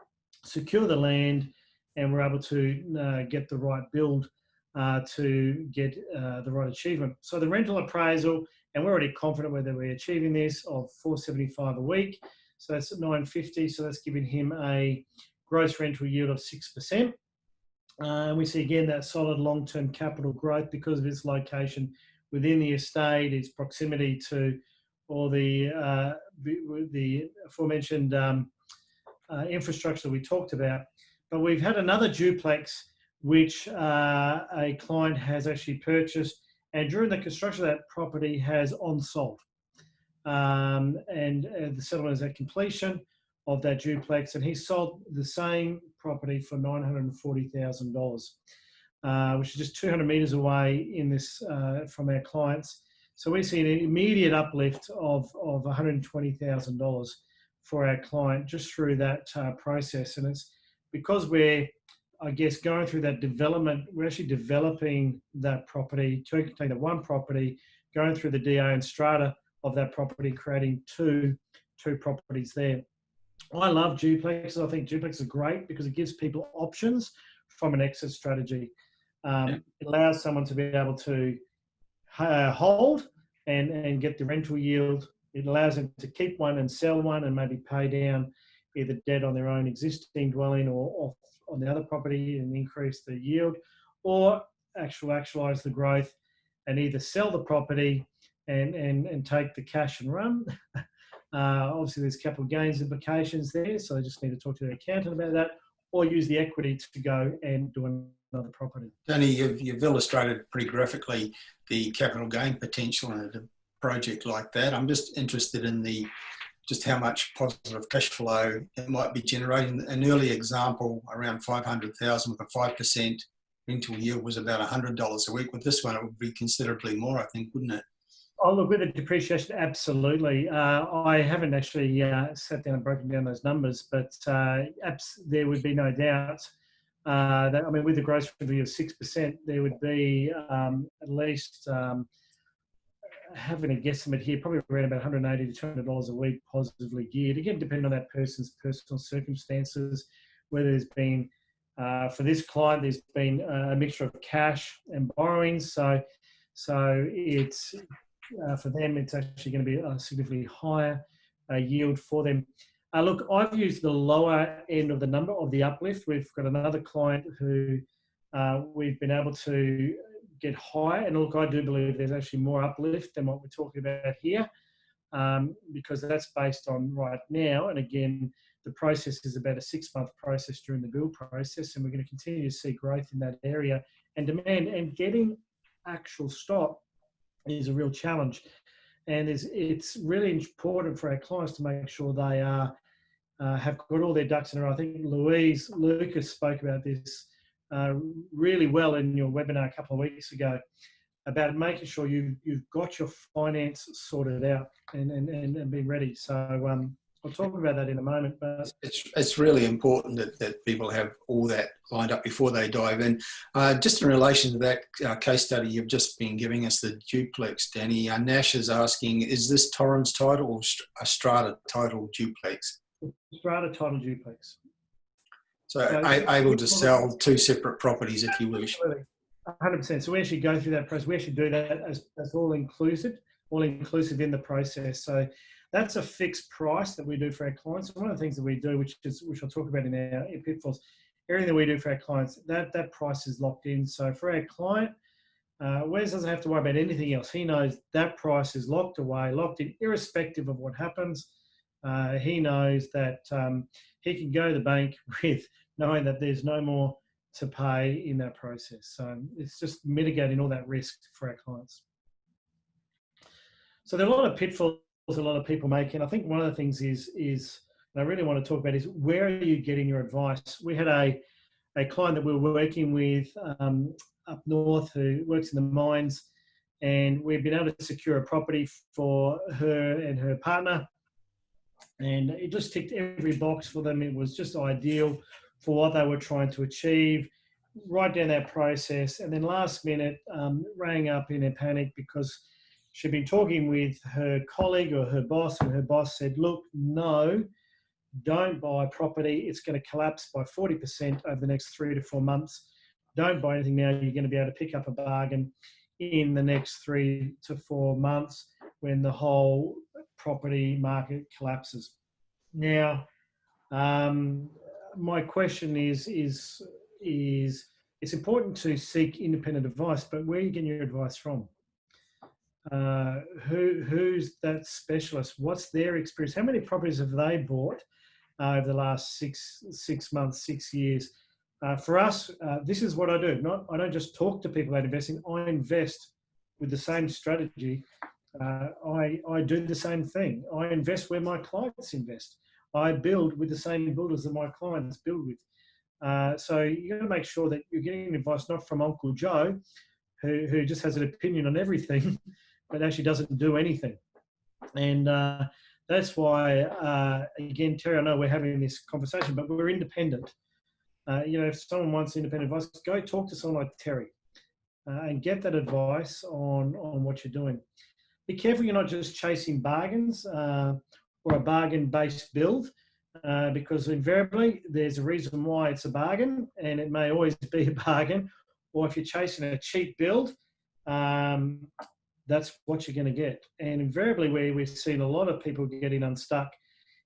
B: secure the land, and we're able to get the right build to get the right achievement. So the rental appraisal, and we're already confident whether we're achieving this, of $475 a week. So that's at $950. So that's giving him a gross rental yield of 6%. And we see again that solid long-term capital growth because of its location within the estate, its proximity to all the aforementioned infrastructure that we talked about. But we've had another duplex which a client has actually purchased, and during the construction of that property has on-sold. And the settlement is at completion of that duplex, and he sold the same property for $940,000, which is just 200 metres away in this from our clients. So we see an immediate uplift of $120,000 for our client just through that process. And it's because we're, I guess, going through that development, we're actually developing that property, taking that one property, going through the DA and strata of that property, creating two properties there. I love duplexes. I think duplexes are great because it gives people options from an exit strategy. It allows someone to be able to hold and get the rental yield. It allows them to keep one and sell one and maybe pay down either debt on their own existing dwelling or on the other property and increase the yield, or actualize the growth and either sell the property and take the cash and run. Obviously, there's capital gains implications there, so I just need to talk to the accountant about that, or use the equity to go and do another property.
A: Tony, you've illustrated pretty graphically the capital gain potential in a project like that. I'm just interested in just how much positive cash flow it might be generating. An early example, around $500,000 with a 5% rental yield, was about $100 a week. With this one, it would be considerably more, I think, wouldn't it?
B: Oh, look, with the depreciation, absolutely. I haven't actually sat down and broken down those numbers, but there would be no doubt that, I mean, with the gross revenue of 6%, there would be at least, having a guesstimate here, probably around about $180 to $200 a week positively geared. Again, depending on that person's personal circumstances, whether there's been, for this client, there's been a mixture of cash and borrowings. So it's, for them, it's actually going to be a significantly higher yield for them. Look, I've used the lower end of the number of the uplift. We've got another client who we've been able to get higher. And look, I do believe there's actually more uplift than what we're talking about here, because that's based on right now. And again, the process is about a 6-month process during the build process. And we're going to continue to see growth in that area and demand, and getting actual stock is a real challenge. And it's really important for our clients to make sure they are have got all their ducks in a row. I think Lucas spoke about this really well in your webinar a couple of weeks ago about making sure you've got your finance sorted out and be ready. So I'll talk about that in a moment. But
A: it's really important that people have all that lined up before they dive in. Just in relation to that case study you've just been giving us, the duplex, Danny, Nash is asking, is this Torrens title or a strata title duplex?
B: Strata title duplex.
A: So able to sell two separate properties if you wish.
B: 100%. So we actually go through that process. We actually do that as all inclusive in the process. So that's a fixed price that we do for our clients. One of the things that we do, which I'll talk about in our pitfalls, everything that we do for our clients, that price is locked in. So for our client, Wes doesn't have to worry about anything else. He knows that price is locked away, locked in, irrespective of what happens. He knows that he can go to the bank with knowing that there's no more to pay in that process. So it's just mitigating all that risk for our clients. So there are a lot of pitfalls a lot of people make, and I think one of the things is and I really want to talk about is, where are you getting your advice? We had a client that we were working with up north who works in the mines, and we've been able to secure a property for her and her partner, and it just ticked every box for them. It was just ideal for what they were trying to achieve, right down that process. And then last minute rang up in a panic because she'd been talking with her colleague or her boss, and her boss said, look, no, don't buy property. It's going to collapse by 40% over the next 3 to 4 months. Don't buy anything now. You're going to be able to pick up a bargain in the next 3 to 4 months when the whole property market collapses. Now, my question is it's important to seek independent advice, but where are you getting your advice from? Who's that specialist? What's their experience? How many properties have they bought over the last six months, 6 years? For us, this is what I do. I don't just talk to people about investing. I invest with the same strategy. I do the same thing. I invest where my clients invest. I build with the same builders that my clients build with. So you got to make sure that you're getting advice not from Uncle Joe, who just has an opinion on everything, but actually doesn't do anything. And that's why, again, Terry, I know we're having this conversation, but we're independent. If someone wants independent advice, go talk to someone like Terry and get that advice on what you're doing. Be careful you're not just chasing bargains or a bargain-based build, because invariably there's a reason why it's a bargain, and it may always be a bargain. Or if you're chasing a cheap build, that's what you're going to get. And invariably where we've seen a lot of people getting unstuck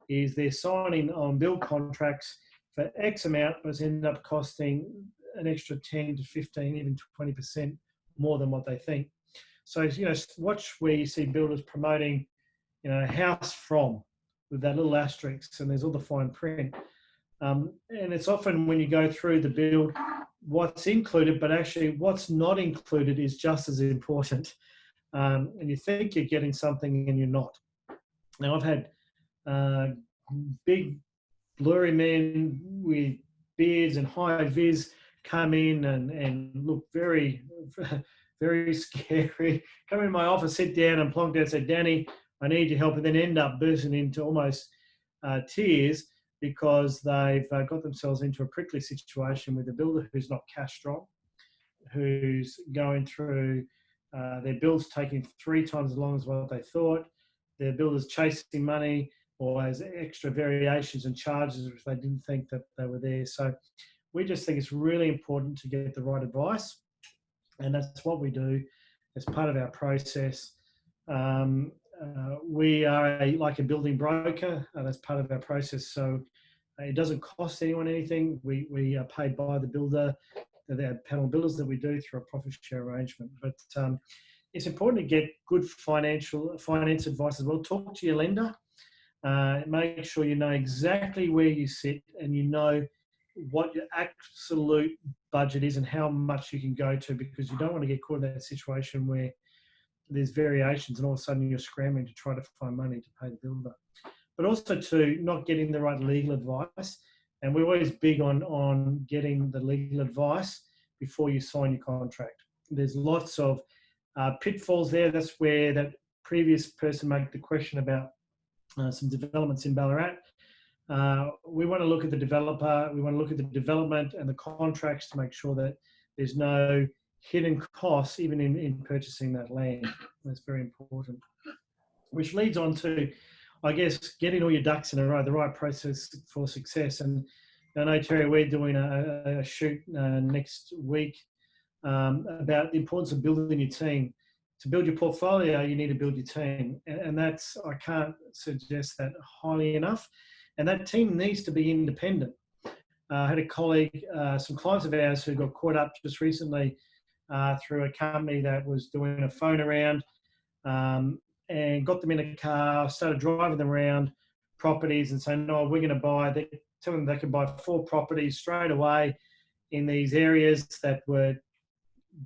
B: is they're signing on build contracts for X amount, but it's ended up costing an extra 10 to 15, even 20% more than what they think. So, watch where you see builders promoting, house from, with that little asterisk, and there's all the fine print. And it's often when you go through the build, what's included, but actually what's not included is just as important. And you think you're getting something and you're not. Now, I've had big blurry men with beards and high vis come in and look very, very scary. Come in my office, sit down and plonk down and say, Danny, I need your help, and then end up bursting into almost tears because they've got themselves into a prickly situation with a builder who's not cash strong, who's going through their bills taking 3 times as long as what they thought, their builder's chasing money or has extra variations and charges which they didn't think that they were there. So we just think it's really important to get the right advice, and that's what we do as part of our process. We are like a building broker. That's part of our process. So it doesn't cost anyone anything. We are paid by the builder, the panel builders that we do through a profit share arrangement. But it's important to get good finance advice as well. Talk to your lender. Make sure you know exactly where you sit and you know what your absolute budget is and how much you can go to, because you don't want to get caught in that situation where there's variations and all of a sudden you're scrambling to try to find money to pay the builder. but also to not getting the right legal advice. And we're always big on getting the legal advice before you sign your contract. There's lots of pitfalls there. That's where that previous person made the question about some developments in Ballarat. We want to look at the developer, we want to look at the development and the contracts to make sure that there's no hidden costs even in purchasing that land. That's very important. Which leads on to, I guess, getting all your ducks in a row, the right process for success. And I know, Terry, we're doing a shoot next week about the importance of building your team. To build your portfolio, you need to build your team. And that's, I can't suggest that highly enough. And that team needs to be independent. I had a colleague, some clients of ours who got caught up just recently through a company that was doing a phone around and got them in a car, started driving them around properties and saying, no, we're going to buy, tell them they can buy 4 properties straight away in these areas that were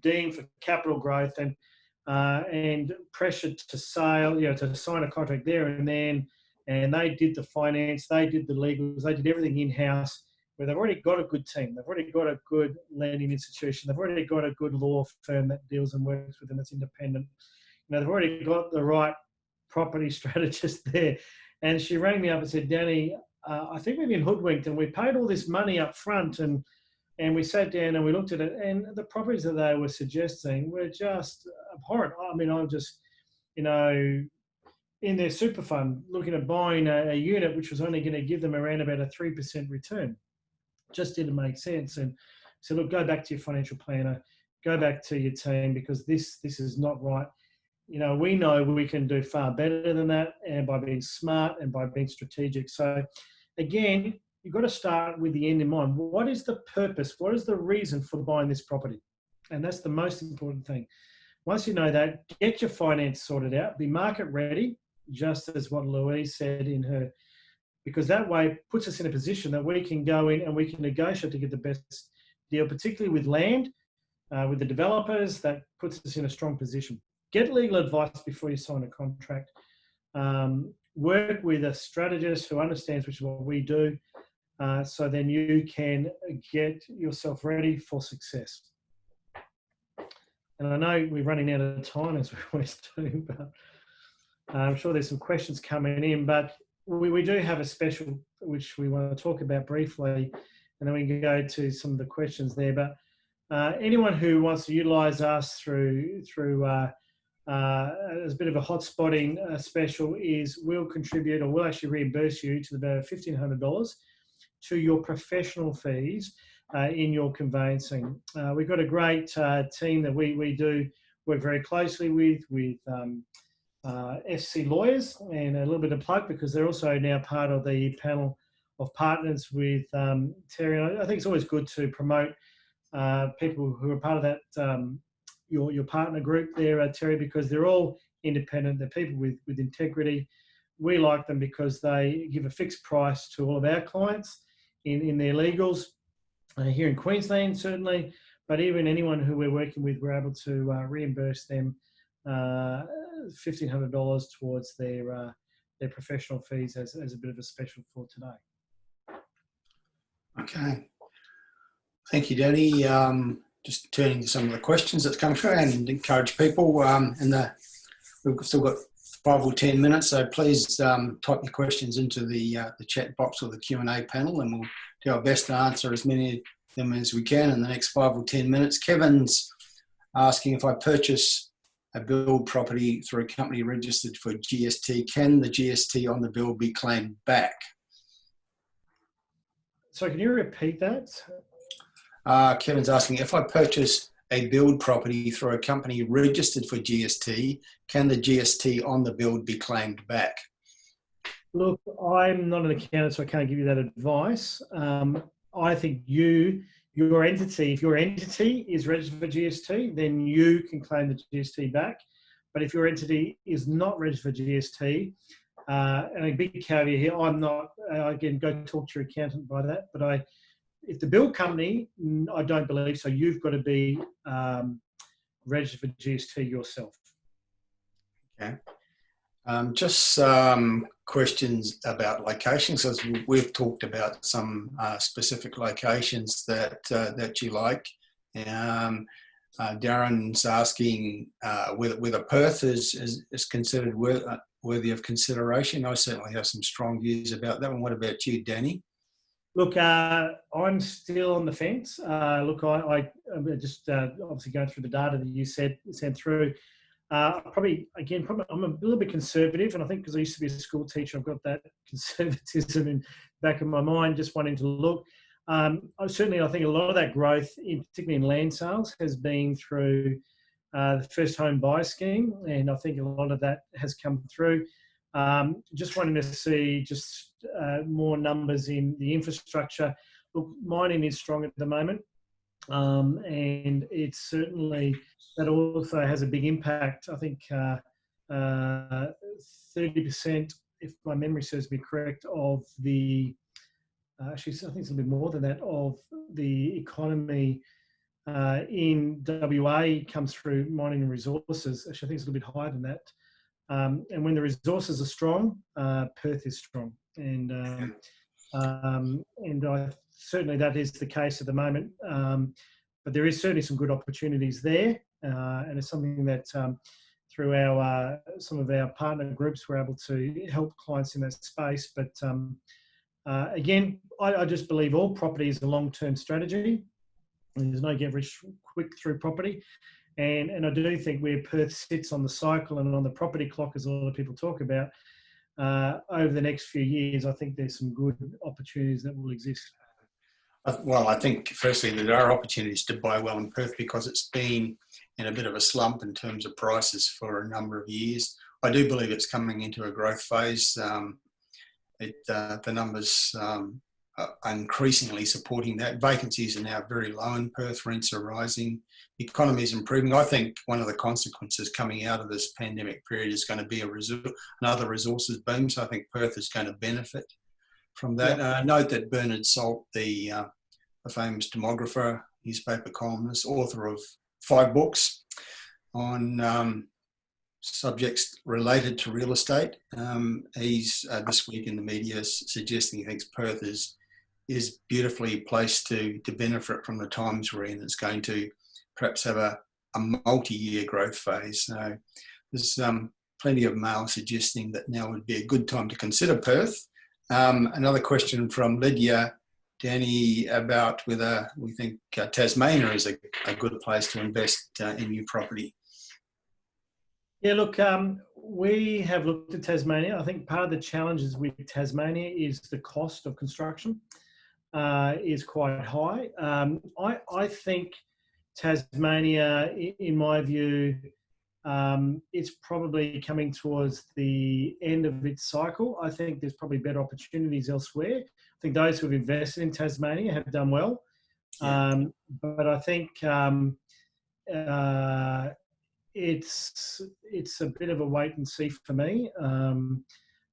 B: deemed for capital growth and pressured to sale, to sign a contract there and then. And they did the finance, they did the legals, they did everything in-house, where they've already got a good team, they've already got a good lending institution, they've already got a good law firm that deals and works with them that's independent. They've already got the right property strategist there. And she rang me up and said, Danny, I think we've been hoodwinked and we paid all this money up front and we sat down and we looked at it and the properties that they were suggesting were just abhorrent. I mean, I'm just, in their super fund, looking at buying a unit which was only going to give them around about a 3% return. Just didn't make sense. And so, look, go back to your financial planner, go back to your team, because this is not right. We know we can do far better than that, and by being smart and by being strategic. So, again, you've got to start with the end in mind. What is the purpose? What is the reason for buying this property? And that's the most important thing. Once you know that, get your finance sorted out, be market ready, just as what Louise said in her, because that way puts us in a position that we can go in and we can negotiate to get the best deal, particularly with land, with the developers. That puts us in a strong position. Get legal advice before you sign a contract. Work with a strategist who understands, which is what we do, so then you can get yourself ready for success. And I know we're running out of time, as we always do, but I'm sure there's some questions coming in, but we do have a special which we want to talk about briefly, and then we can go to some of the questions there. But anyone who wants to utilise us through as a bit of a hotspotting special we'll contribute, or we'll actually reimburse you to about $1,500 to your professional fees in your conveyancing. We've got a great team that we do work very closely with FC lawyers, and a little bit of plug because they're also now part of the panel of partners with Terry. And I think it's always good to promote people who are part of that, your partner group there, Terry, because they're all independent. They're people with integrity. We like them because they give a fixed price to all of our clients in their legals here in Queensland, certainly, but even anyone who we're working with, we're able to reimburse them $1,500 towards their professional fees as a bit of a special for today.
A: Okay. Thank you, Danny. Just turning to some of the questions that's come through and encourage people. We've still got 5 or 10 minutes, so please type your questions into the chat box or the Q&A panel, and we'll do our best to answer as many of them as we can in the next 5 or 10 minutes. Kevin's asking, if I purchase a build property through a company registered for GST, can the GST on the bill be claimed back?
B: So can you repeat that?
A: Kevin's asking, if I purchase a build property through a company registered for GST, can the GST on the build be claimed back?
B: Look, I'm not an accountant, so I can't give you that advice. I think your entity, if your entity is registered for GST, then you can claim the GST back. But if your entity is not registered for GST, and a big caveat here, I'm not, again, go talk to your accountant by that, but if the build company, I don't believe so. You've got to be registered for GST yourself.
A: Okay. Just questions about locations, as we've talked about some specific locations that you like. Darren's asking whether Perth is considered worthy of consideration. I certainly have some strong views about that one. What about you, Danny?
B: Look, I'm still on the fence. Look, I'm just obviously going through the data that you sent through. Probably I'm a little bit conservative, and I think because I used to be a school teacher, I've got that conservatism in the back of my mind, just wanting to look. I think a lot of that growth, particularly in land sales, has been through the first home buyer scheme, and I think a lot of that has come through. Just wanting to see more numbers in the infrastructure. Look, mining is strong at the moment, and it's certainly that also has a big impact. I think 30%, if my memory serves me correct, of the actually, I think it's a little bit more than that, of the economy in WA comes through mining and resources. Actually, I think it's a little bit higher than that. And when the resources are strong, Perth is strong. And certainly that is the case at the moment. But there is certainly some good opportunities there. And it's something that through some of our partner groups, we're able to help clients in that space. But again, I just believe all property is a long-term strategy. And there's no get rich quick through property. And I do think where Perth sits on the cycle and on the property clock, as a lot of people talk about, over the next few years, I think there's some good opportunities that will exist.
A: Well, I think firstly there are opportunities to buy well in Perth because it's been in a bit of a slump in terms of prices for a number of years. I do believe it's coming into a growth phase. The numbers are increasingly supporting that. Vacancies are now very low in Perth, rents are rising, the economy is improving. I think one of the consequences coming out of this pandemic period is going to be another resources boom, so I think Perth is going to benefit from that.
B: Yeah.
A: Note that Bernard Salt, the famous demographer, newspaper columnist, author of 5 books on subjects related to real estate, he's this week in the media suggesting he thinks Perth is beautifully placed to benefit from the times we're in. It's going to perhaps have a multi-year growth phase. So there's plenty of mail suggesting that now would be a good time to consider Perth. Another question from Lydia, Danny, about whether we think Tasmania is a good place to invest in new property.
B: Yeah, look, we have looked at Tasmania. I think part of the challenges with Tasmania is the cost of construction is quite high. I think Tasmania, in my view, it's probably coming towards the end of its cycle. I think there's probably better opportunities elsewhere. I think those who have invested in Tasmania have done well. Yeah. But I think it's a bit of a wait and see for me.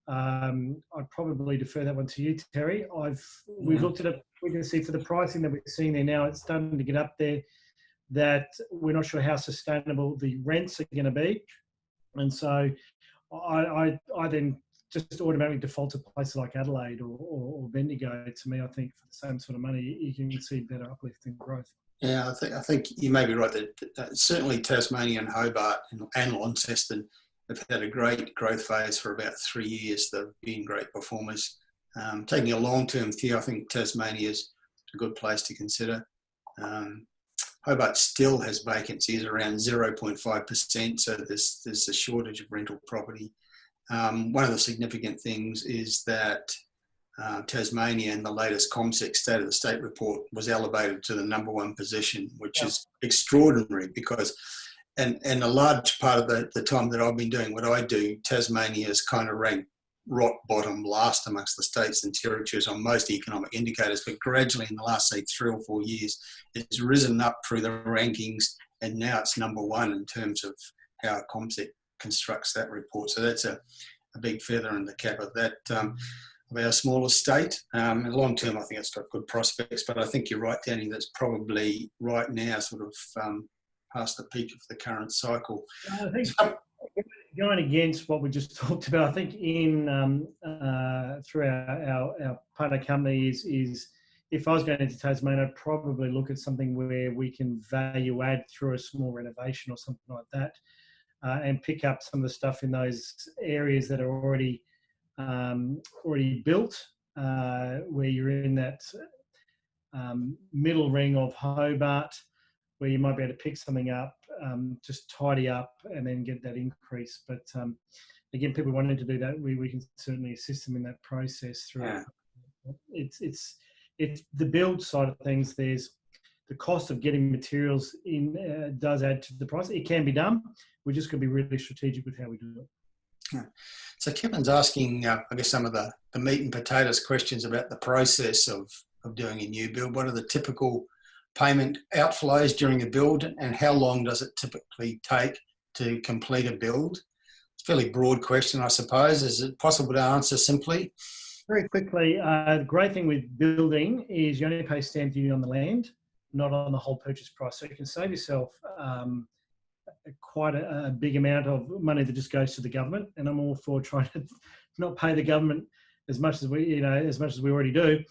B: I'd probably defer that one to you, Terry. We've looked at it. We can see for the pricing that we're seeing there now, it's starting to get up there, that we're not sure how sustainable the rents are going to be. And so I then just automatically default to places like Adelaide or Bendigo. To me, I think for the same sort of money, you can see better uplift in growth.
A: Yeah, I think you may be right that certainly Tasmania and Hobart and Launceston have had a great growth phase for about 3 years. They've been great performers. Taking a long-term view, I think Tasmania is a good place to consider. Hobart still has vacancies around 0.5%, so there's a shortage of rental property. One of the significant things is that Tasmania in the latest ComSec State of the State report was elevated to the #1 position, which is extraordinary because, and a large part of the time that I've been doing what I do, Tasmania is kind of ranked rock bottom last amongst the states and territories on most economic indicators, but gradually in the last, say, 3 or 4 years, it's risen up through the rankings, and now it's #1 in terms of how ComSec constructs that report. So that's a big feather in the cap of that. Of our smaller state. In long term, I think it's got good prospects, but I think you're right, Danny, that's probably right now sort of past the peak of the current cycle.
B: I think going against what we just talked about, I think through our partner company is if I was going into Tasmania, I'd probably look at something where we can value add through a small renovation or something like that, and pick up some of the stuff in those areas that are already built, where you're in that middle ring of Hobart, where you might be able to pick something up, just tidy up and then get that increase. But again, people wanting to do that, we can certainly assist them in that process through.
A: Yeah.
B: It's the build side of things. There's the cost of getting materials in does add to the price. It can be done. We're just going to be really strategic with how we do it.
A: Yeah. So Kevin's asking, I guess, some of the meat and potatoes questions about the process of doing a new build. What are the typical payment outflows during a build, and how long does it typically take to complete a build? It's a fairly broad question, I suppose. Is it possible to answer simply?
B: Very quickly, the great thing with building is you only pay stamp duty on the land, not on the whole purchase price. So you can save yourself quite a big amount of money that just goes to the government. And I'm all for trying to not pay the government as much as we already do.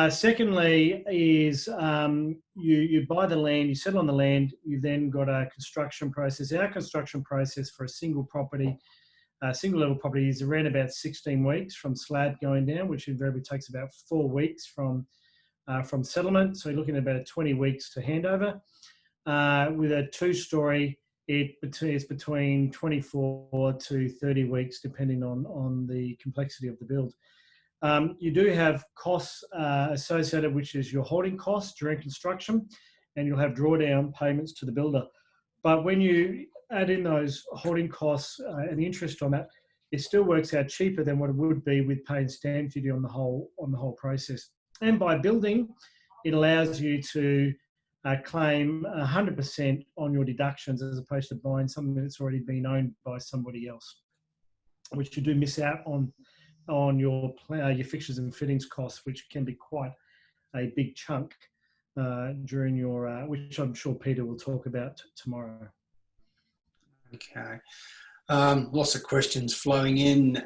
B: Secondly, is you buy the land, you settle on the land, you then got a construction process. Our construction process for a single property, single level property, is around about 16 weeks from slab going down, which invariably takes about 4 weeks from settlement. So you're looking at about 20 weeks to handover. With a 2-story, it's between 24 to 30 weeks, depending on the complexity of the build. You do have costs associated, which is your holding costs during construction, and you'll have drawdown payments to the builder. But when you add in those holding costs and the interest on that, it still works out cheaper than what it would be with paying stamp duty on the whole process. And by building, it allows you to claim 100% on your deductions, as opposed to buying something that's already been owned by somebody else, which you do miss out on your fixtures and fittings costs, which can be quite a big chunk during your, which I'm sure Peter will talk about tomorrow.
A: Okay. Lots of questions flowing in.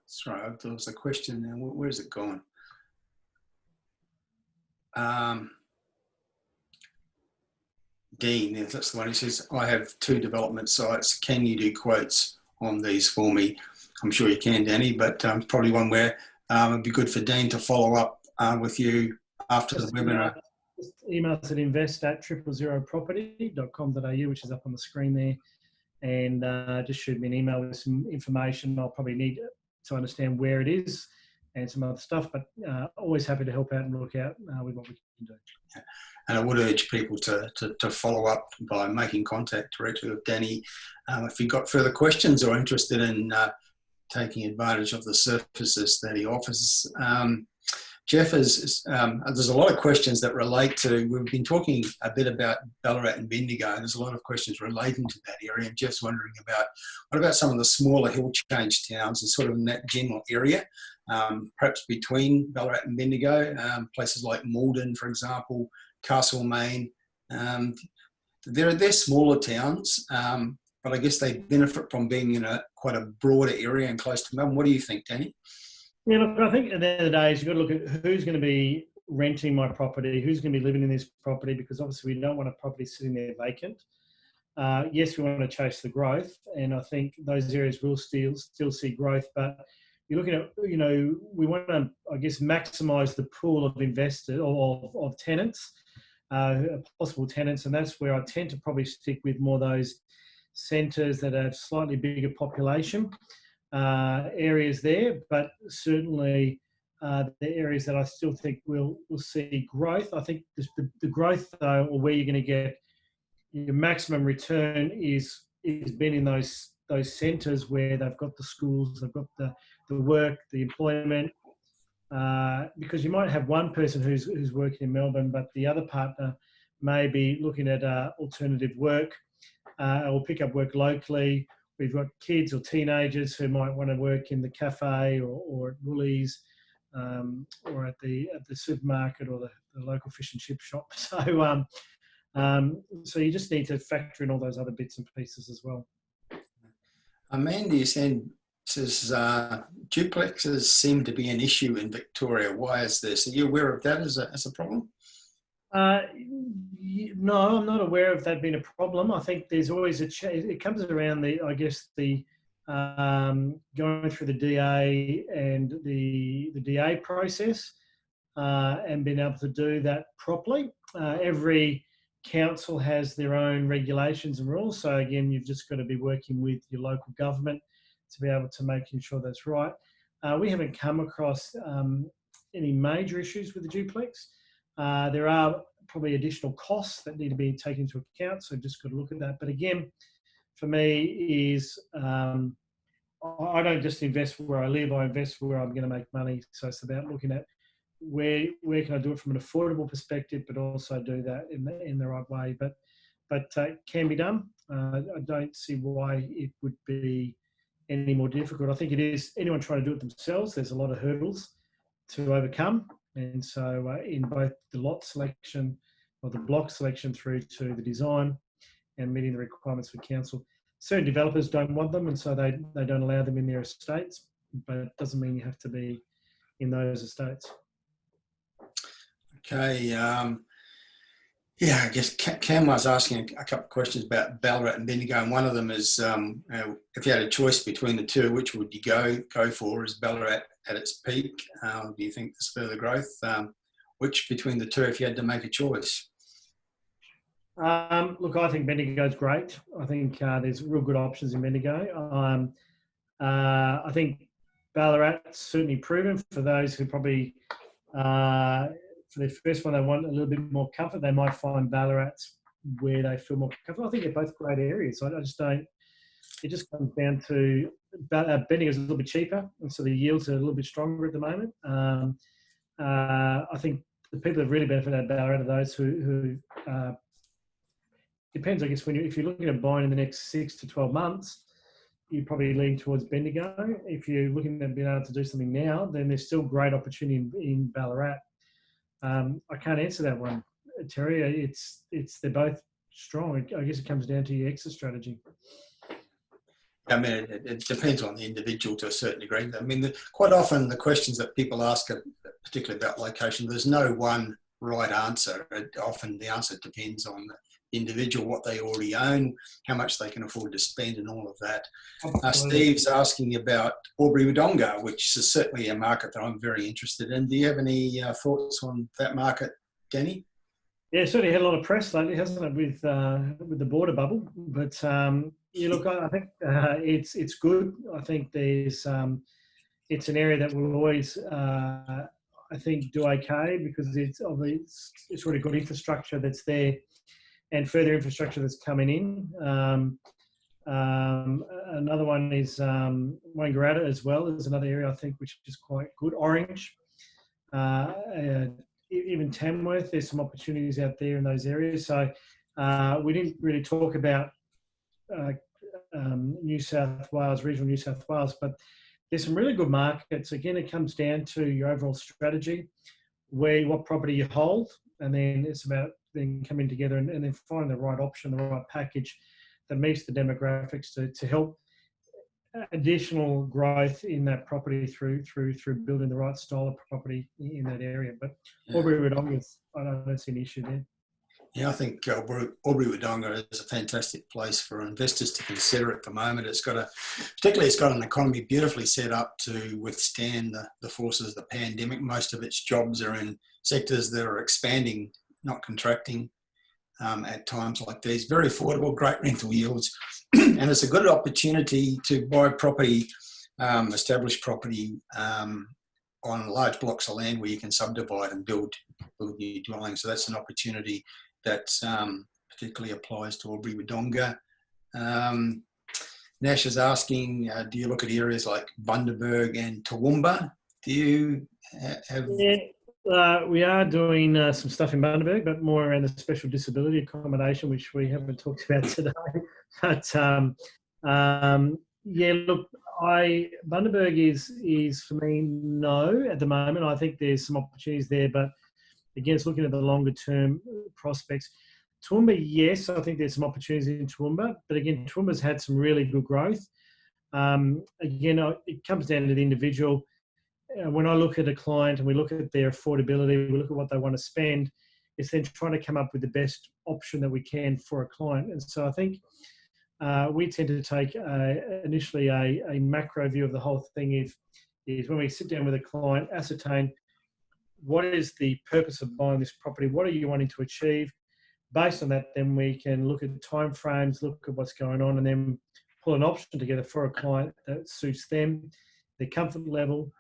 A: Sorry, there was a question there. Where's it gone? Dean, that's the one. He says, I have 2 development sites. Can you do quotes on these for me? I'm sure you can, Danny, but probably one where it'd be good for Dean to follow up with you after the webinar.
B: Just email us at invest@000property.com.au, which is up on the screen there, and just shoot me an email with some information. I'll probably need to understand where it is and some other stuff, but always happy to help out and look out with what we can do.
A: And I would urge people to follow up by making contact directly with Danny if you've got further questions or interested in taking advantage of the services that he offers. Jeff, there's a lot of questions that relate to, we've been talking a bit about Ballarat and Bendigo, and there's a lot of questions relating to that area. And Jeff's wondering about, what about some of the smaller hill change towns and sort of in that general area, perhaps between Ballarat and Bendigo, places like Malden, for example, Castlemaine. They're smaller towns, but I guess they benefit from being in quite a broader area and close to Melbourne. What do you think, Danny?
B: Yeah, look, I think at the end of the day, you've got to look at who's going to be renting my property, who's going to be living in this property, because obviously we don't want a property sitting there vacant. Yes, we want to chase the growth, and I think those areas will still see growth, but you're looking at, we want to, I guess, maximise the pool of investors or of tenants, possible tenants, and that's where I tend to probably stick with more those centres that have slightly bigger population areas there, but certainly the areas that I still think will see growth. I think the growth, though, or where you're going to get your maximum return is been in those centres where they've got the schools, they've got the work, the employment, because you might have one person who's working in Melbourne, but the other partner may be looking at alternative work or pick up work locally. We've got kids or teenagers who might want to work in the cafe or at Woolies or at the supermarket or the local fish and chip shop. So So you just need to factor in all those other bits and pieces as well.
A: Amanda, you said duplexes seem to be an issue in Victoria. Why is this? Are you aware of that as a problem?
B: No, I'm not aware of that being a problem. I think there's always it comes around the going through the DA and the DA process and being able to do that properly. Every council has their own regulations and rules. So again, you've just got to be working with your local government to be able to making sure that's right. We haven't come across any major issues with the duplex. There are probably additional costs that need to be taken into account. So just got to look at that. But again, for me is I don't just invest where I live, I invest where I'm going to make money. So it's about looking at where can I do it from an affordable perspective, but also do that in the right way. But can be done. I don't see why it would be any more difficult. I think it is anyone trying to do it themselves. There's a lot of hurdles to overcome, and so in both the lot selection or the block selection through to the design and meeting the requirements for council. Certain developers don't want them, and so they don't allow them in their estates. But it doesn't mean you have to be in those estates.
A: Okay, yeah, I guess Cam was asking a couple of questions about Ballarat and Bendigo, and one of them is, if you had a choice between the two, which would you go for? Is Ballarat at its peak? Do you think there's further growth? Which between the two, if you had to make a choice?
B: Look, I think Bendigo's great. I think there's real good options in Bendigo. I think Ballarat's certainly proven for those who probably for their first one, they want a little bit more comfort. They might find Ballarat's where they feel more comfortable. I think they're both great areas. I just don't. It just comes down to Bendigo's a little bit cheaper, and so the yields are a little bit stronger at the moment. I think the people that really benefit out of Ballarat are those who depends, I guess, if you're looking at buying in the next 6 to 12 months, you probably lean towards Bendigo. If you're looking at being able to do something now, then there's still great opportunity in Ballarat. I can't answer that one, Terry. They're both strong. I guess it comes down to your exit strategy.
A: I mean, it depends on the individual to a certain degree. I mean, quite often the questions that people ask, particularly about location, there's no one right answer. Often the answer depends on the individual, what they already own, how much they can afford to spend, and all of that. Steve's asking about Albury-Wodonga, which is certainly a market that I'm very interested in. Do you have any thoughts on that market, Danny?
B: Yeah, it's certainly had a lot of press lately, hasn't it, with the border bubble? But yeah, look, I think it's good. I think there's it's an area that will always I think do okay because it's really good infrastructure that's there, and further infrastructure that's coming in. Another one is Wangaratta as well. Is another area I think which is quite good. Orange. Even Tamworth, there's some opportunities out there in those areas. So we didn't really talk about New South Wales, regional New South Wales, but there's some really good markets. Again, it comes down to your overall strategy, what property you hold, and then it's about then coming together and then finding the right option, the right package that meets the demographics to help additional growth in that property through building the right style of property in that area. But Albury-Wodonga, I don't see an issue there.
A: Yeah, I think Albury-Wodonga is a fantastic place for investors to consider at the moment. It's got an economy beautifully set up to withstand the forces of the pandemic. Most of its jobs are in sectors that are expanding, not contracting. At times like these, very affordable, great rental yields, and it's a good opportunity to buy property, established property on large blocks of land where you can subdivide and build new dwellings. So that's an opportunity that particularly applies to Albury-Wodonga. Nash is asking, do you look at areas like Bundaberg and Toowoomba? Do you have...
B: Yeah. We are doing some stuff in Bundaberg, but more around the special disability accommodation, which we haven't talked about today. But yeah, look, Bundaberg is for me no at the moment. I think there's some opportunities there, but again, it's looking at the longer term prospects. Toowoomba, yes, I think there's some opportunities in Toowoomba, but again, Toowoomba's had some really good growth. Again, it comes down to the individual. When I look at a client and we look at their affordability, we look at what they want to spend, it's then trying to come up with the best option that we can for a client. And so I think we tend to take initially a macro view of the whole thing is when we sit down with a client, ascertain what is the purpose of buying this property, what are you wanting to achieve. Based on that, then we can look at timeframes, look at what's going on, and then pull an option together for a client that suits them, their comfort level.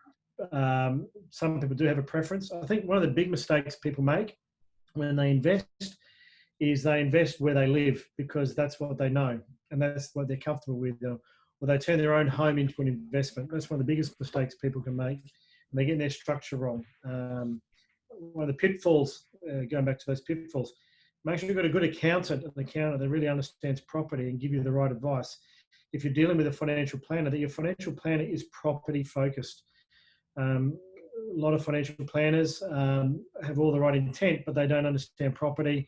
B: Some people do have a preference. I think one of the big mistakes people make when they invest is they invest where they live because that's what they know and that's what they're comfortable with. Or they turn their own home into an investment. That's one of the biggest mistakes people can make. And they get their structure wrong. One of the pitfalls, going back to those pitfalls, make sure you've got a good accountant, an accountant that really understands property and give you the right advice. If you're dealing with a financial planner, that your financial planner is property focused. A lot of financial planners have all the right intent, but they don't understand property.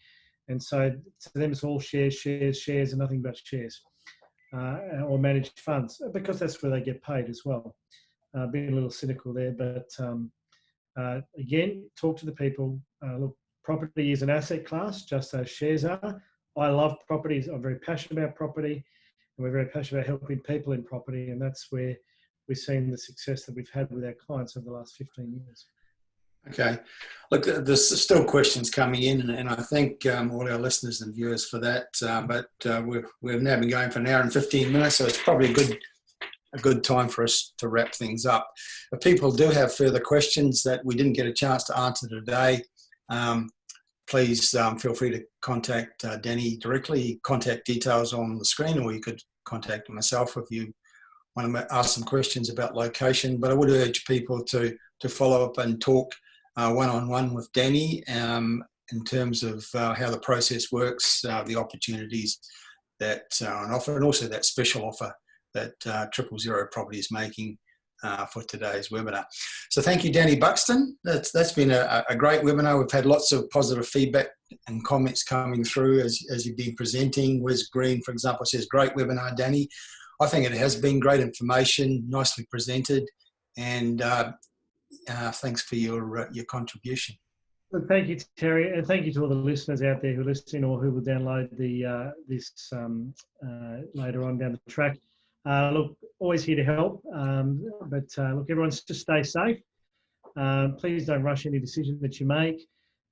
B: And so to them, it's all shares, and nothing but shares or managed funds, because that's where they get paid as well. Being a little cynical there, but again, talk to the people. Look, property is an asset class, just as shares are. I love properties. I'm very passionate about property, and we're very passionate about helping people in property, and that's where we've seen the success that we've had with our clients over the last 15 years.
A: Okay. Look, there's still questions coming in, and I thank all our listeners and viewers for that. But we've now been going for an hour and 15 minutes, so it's probably a good time for us to wrap things up. If people do have further questions that we didn't get a chance to answer today, please feel free to contact Danny directly. Contact details on the screen, or you could contact myself if you want to ask some questions about location. But I would urge people to follow up and talk one-on-one with Danny in terms of how the process works, the opportunities that are on offer, and also that special offer that 000 Property is making for today's webinar. So thank you, Danny Buxton. That's been a great webinar. We've had lots of positive feedback and comments coming through as you've been presenting. Wes Green, for example, says, great webinar, Danny. I think it has been great information, nicely presented, and thanks for your contribution.
B: Well, thank you, Terry, and thank you to all the listeners out there who are listening or who will download this later on down the track. Look, always here to help, but look, everyone's just stay safe. Please don't rush any decision that you make.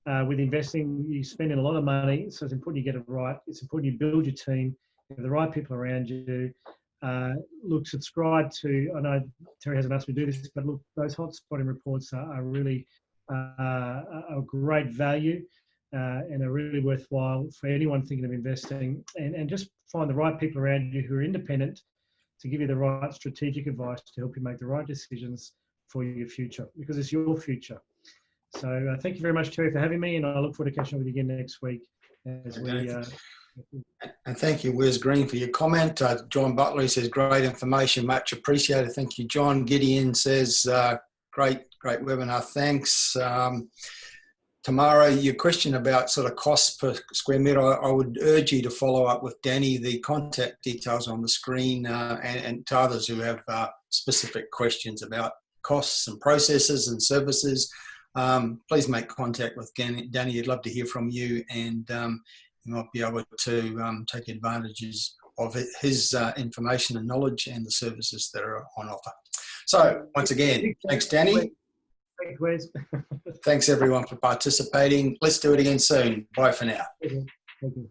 B: With investing, you're spending a lot of money, so it's important you get it right. It's important you build your team, you have the right people around you. Look, subscribe to, I know Terry hasn't asked me to do this, but look, those Hotspotting reports are really a great value and are really worthwhile for anyone thinking of investing. And just find the right people around you who are independent to give you the right strategic advice to help you make the right decisions for your future, because it's your future. So thank you very much, Terry, for having me, and I look forward to catching up with you again next week.
A: And thank you, Wes Green, for your comment. John Butler says, great information, much appreciated. Thank you, John. Gideon says, great webinar, thanks. Tamara, your question about sort of costs per square metre, I would urge you to follow up with Danny. The contact details on the screen, and to others who have specific questions about costs and processes and services. Please make contact with Danny. I'd love to hear from you, and you might be able to take advantages of his information and knowledge and the services that are on offer. So once again, thanks, Danny.
B: Thanks, Wes.
A: Thanks, everyone, for participating. Let's do it again soon. Bye for now.
B: Thank you.